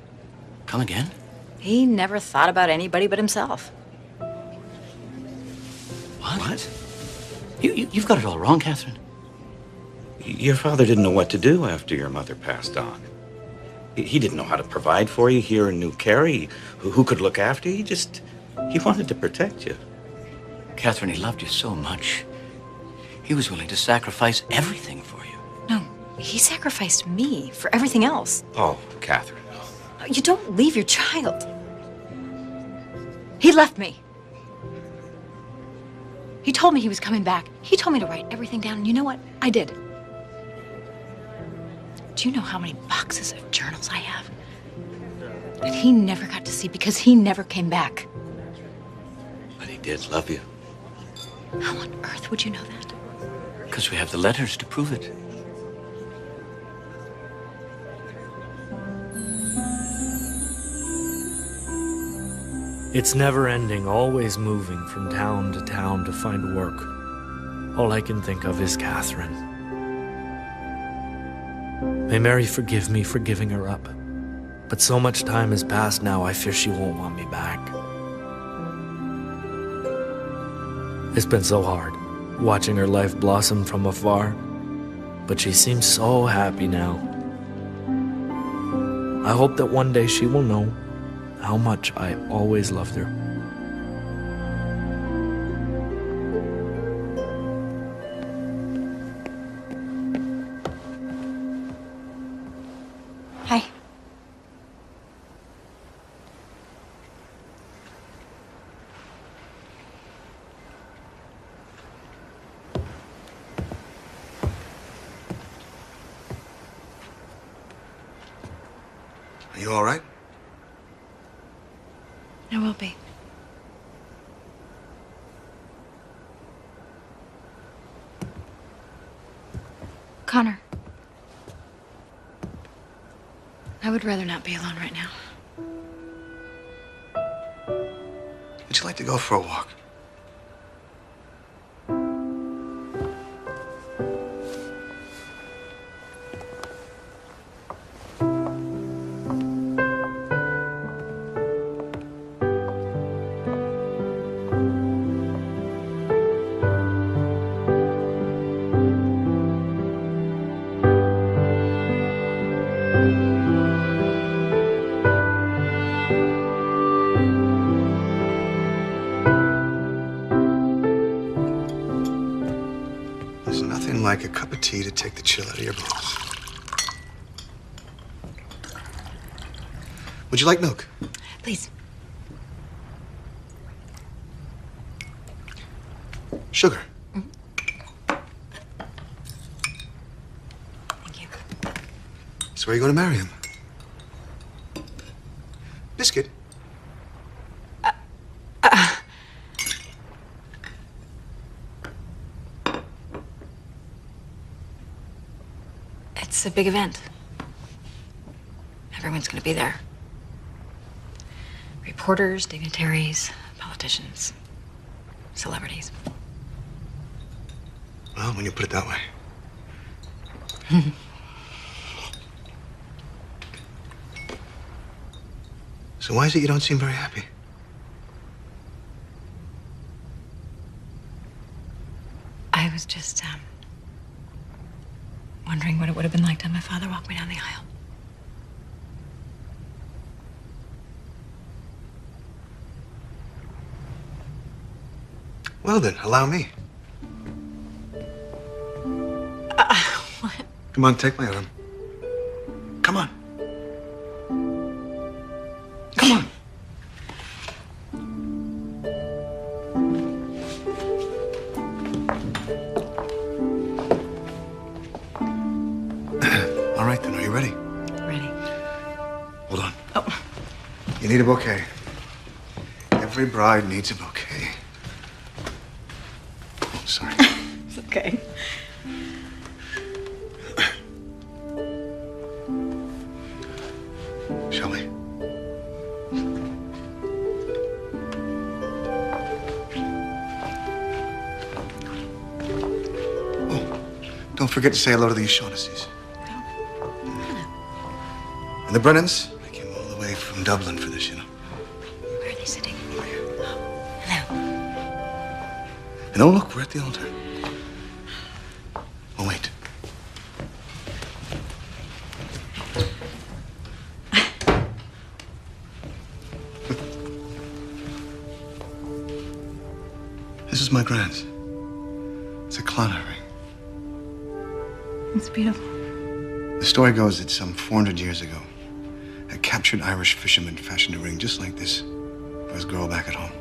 Come again? He never thought about anybody but himself. What? You've got it all wrong, Catherine. Your father didn't know what to do after your mother passed on. He didn't know how to provide for you here in New Carey. Who could look after you? He wanted to protect you. Catherine, he loved you so much. He was willing to sacrifice everything for you. No, he sacrificed me for everything else. Oh, Catherine. You don't leave your child. He left me. He told me he was coming back. He told me to write everything down, and you know what? I did. Do you know how many boxes of journals I have? That he never got to see because he never came back. But he did love you. How on earth would you know that? Because we have the letters to prove it. It's never ending, always moving from town to town to find work. All I can think of is Catherine. May Mary forgive me for giving her up. But so much time has passed now, I fear she won't want me back. It's been so hard, watching her life blossom from afar. But she seems so happy now. I hope that one day she will know how much I always loved her. Hi. Are you all right? I will be. Connor. I would rather not be alone right now. Would you like to go for a walk? There's nothing like a cup of tea to take the chill out of your bones. Would you like milk? Please. Sugar? Thank you. So where are you going to marry him? Biscuit? It's a big event. Everyone's going to be there. Reporters, dignitaries, politicians, celebrities. Well, when you put it that way. So why is it you don't seem very happy? I was just, wondering what it would have been like to have my father walk me down the aisle. Well then, allow me. What? Come on, take my arm. Come on. Come on. All right then, are you ready? Ready. Hold on. Oh. You need a bouquet. Every bride needs a bouquet. Oh, sorry. It's okay. Shall we? Oh, don't forget to say hello to the O'Shaughnessy's. And the Brennans, they came all the way from Dublin for this, you know. Where are they sitting? And oh, look, we're at the altar. Oh, wait. This is my grand's. It's a Clonard ring. It's beautiful. The story goes that some 400 years ago, a captured Irish fisherman fashioned a ring just like this for his girl back at home.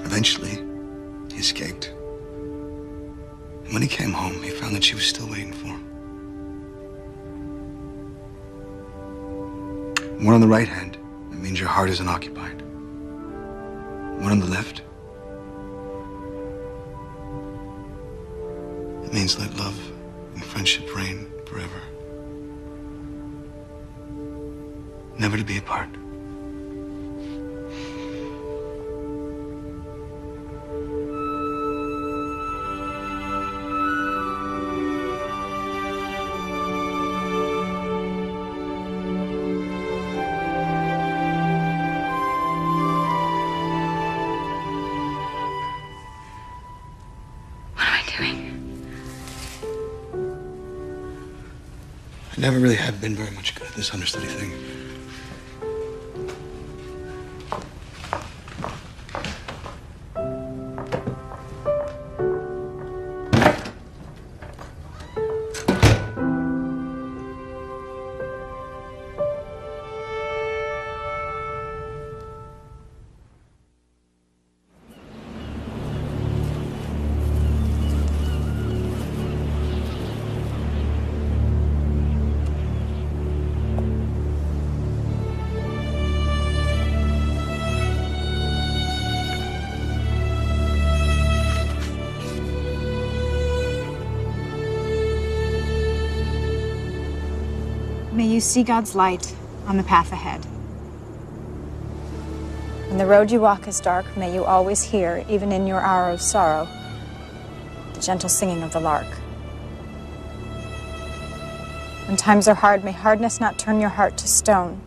Eventually, he escaped. And when he came home, he found that she was still waiting for him. One on the right hand, it means your heart is unoccupied. One on the left, it means let love and friendship reign forever. Never to be apart. I never really have been very much good at this understudy thing. May you see God's light on the path ahead. When the road you walk is dark, may you always hear, even in your hour of sorrow, the gentle singing of the lark. When times are hard, may hardness not turn your heart to stone.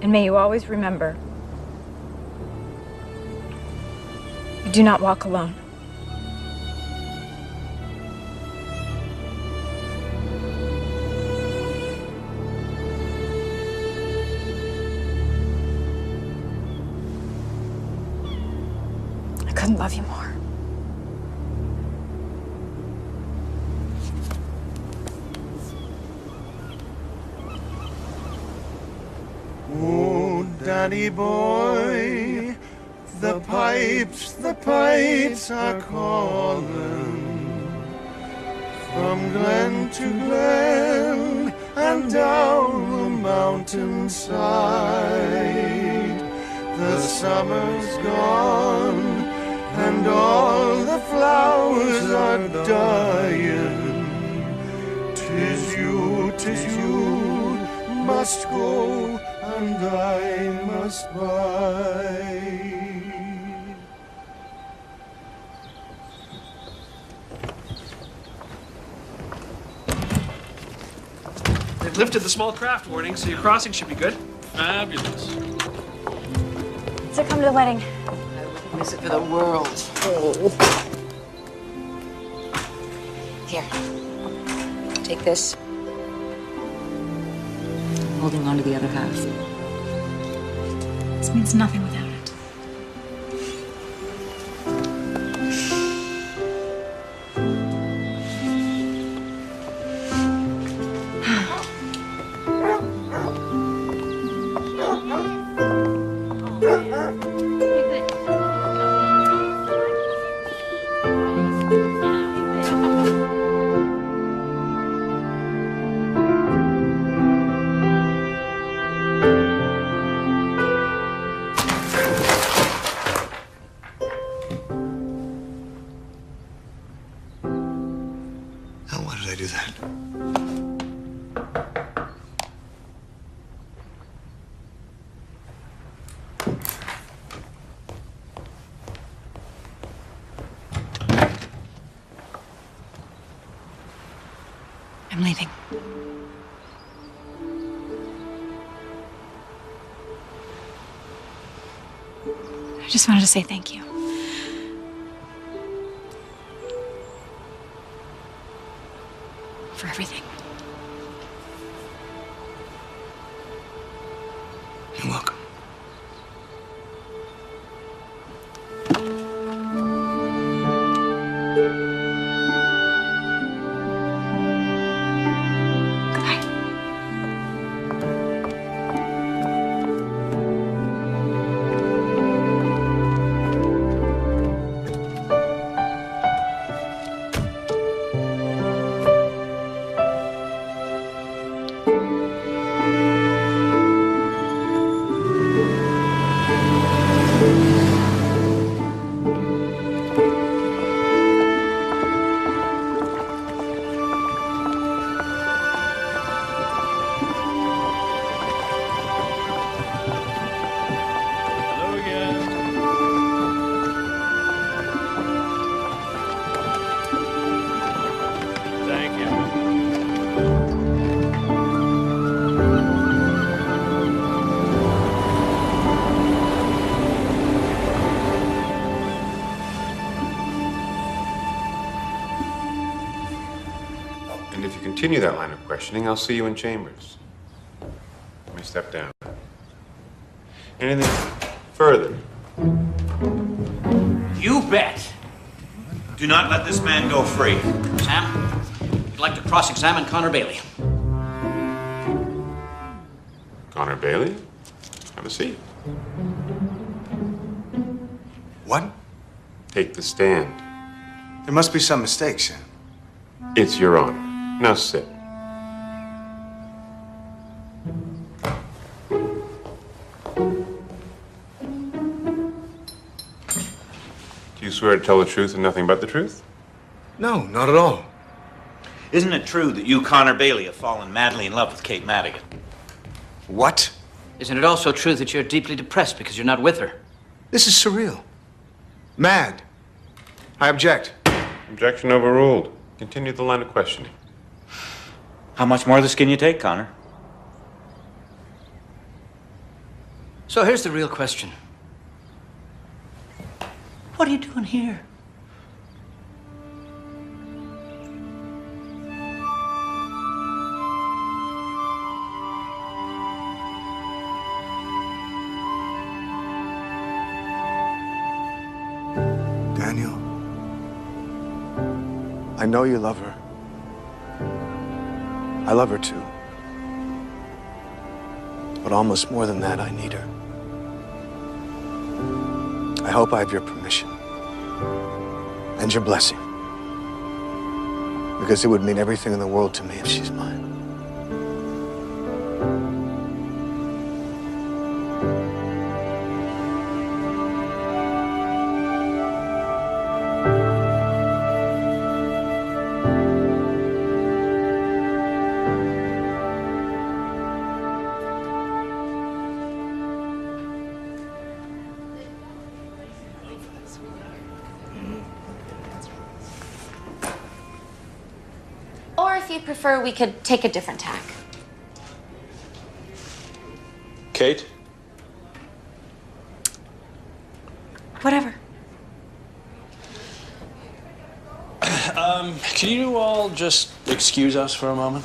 And may you always remember, you do not walk alone. I couldn't love you more. Oh, Daddy boy, the pipes are calling from glen to glen and down the mountainside. The summer's gone and all the flowers are dying. 'Tis you must go and I must bide. They've lifted the small craft warning, so your crossing should be good. Fabulous. So come to the wedding. I wouldn't miss it for the world. Here. Take this. I'm holding on to the other half. This means nothing without it. I'm leaving. I just wanted to say thank you. For everything. You're welcome. And if you continue that line of questioning, I'll see you in chambers. Let me step down. Anything further? You bet. Do not let this man go free. Sam, you'd like to cross-examine Connor Bailey. Connor Bailey? Have a seat. What? Take the stand. There must be some mistake, Sam. It's your honor. Now sit. Do you swear to tell the truth and nothing but the truth? No, not at all. Isn't it true that you, Connor Bailey, have fallen madly in love with Kate Madigan? What? Isn't it also true that you're deeply depressed because you're not with her? This is surreal. Mad. I object. Objection overruled. Continue the line of questioning. How much more of this can you take, Connor? So here's the real question. What are you doing here? Daniel, I know you love her. I love her too. But almost more than that, I need her. I hope I have your permission and your blessing, because it would mean everything in the world to me if she's mine. Or if you prefer, we could take a different tack. Kate? Whatever. Can you all just excuse us for a moment?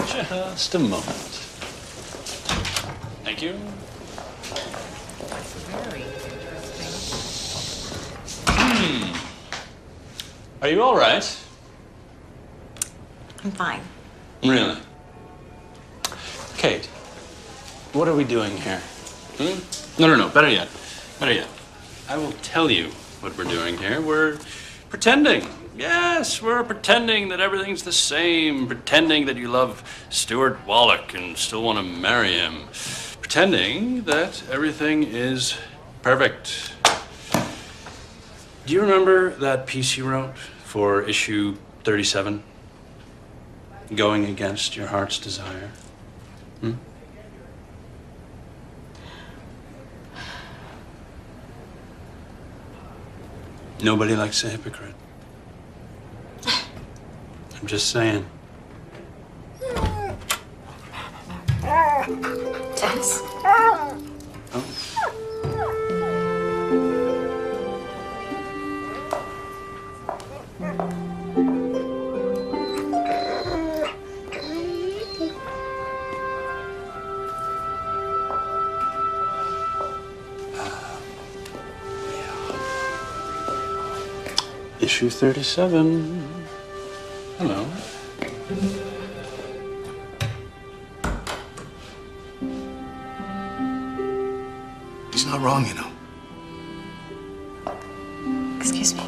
Just a moment. Thank you. Are you all right? I'm fine. Really? Kate, what are we doing here? No. Better yet. I will tell you what we're doing here. We're pretending. Yes, we're pretending that everything's the same. Pretending that you love Stuart Wallach and still want to marry him. Pretending that everything is perfect. Do you remember that piece you wrote for issue 37? Going against your heart's desire? Hmm? Nobody likes a hypocrite. I'm just saying. Tess? Issue 37. Hello. He's not wrong, you know. Excuse me.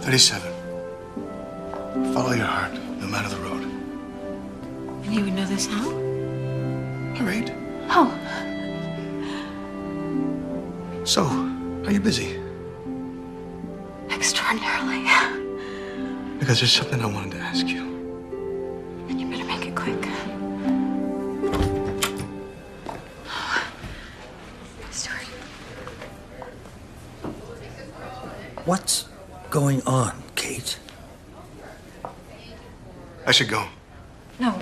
37. Follow your heart, no matter the road. And you would know this how? All right. Oh. So, are you busy? Extraordinarily. Because there's something I wanted to ask you. And you better make it quick. Stuart. What's going on, Kate? I should go. No.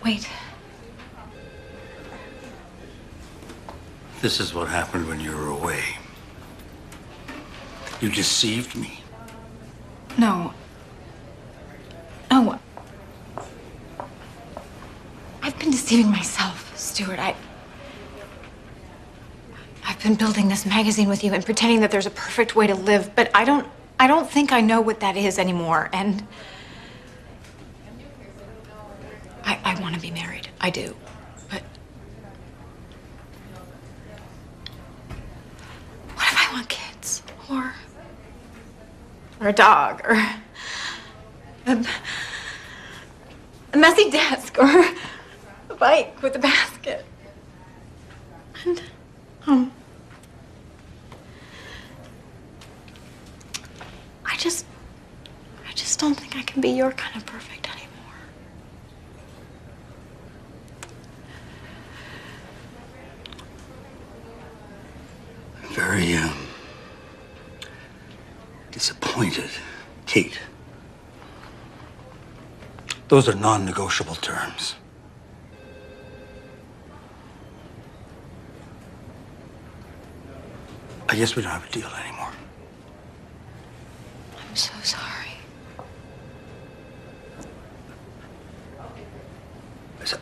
Wait. This is what happened when you were away. You deceived me. No. No. I've been deceiving myself, Stuart. I've been building this magazine with you and pretending that there's a perfect way to live, but I don't think I know what that is anymore. And I want to be married. I do. But what if I want kids? Or a dog, or a messy desk, or a bike with a basket. And, I just don't think I can be your kind of perfect anymore. I'm very, disappointed, Kate. Those are non-negotiable terms. I guess we don't have a deal anymore. I'm so sorry.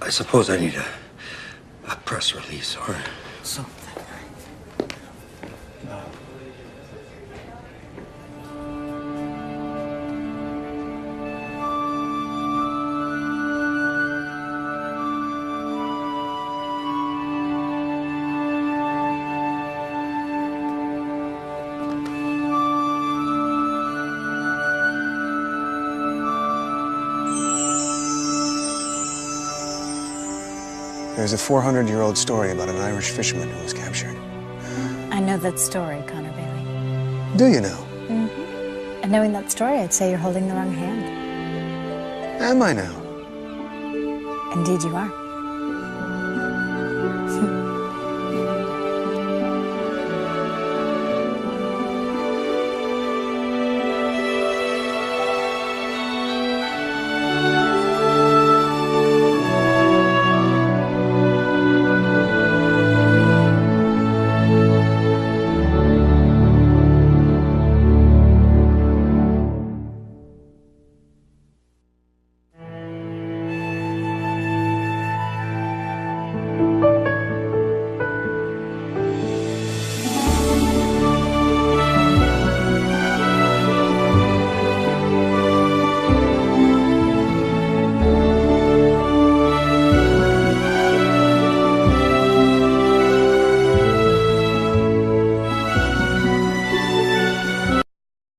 I suppose I need a press release or something. There's a 400-year-old story about an Irish fisherman who was captured. I know that story, Connor Bailey. Do you know? Mm-hmm. And knowing that story, I'd say you're holding the wrong hand. Am I now? Indeed you are.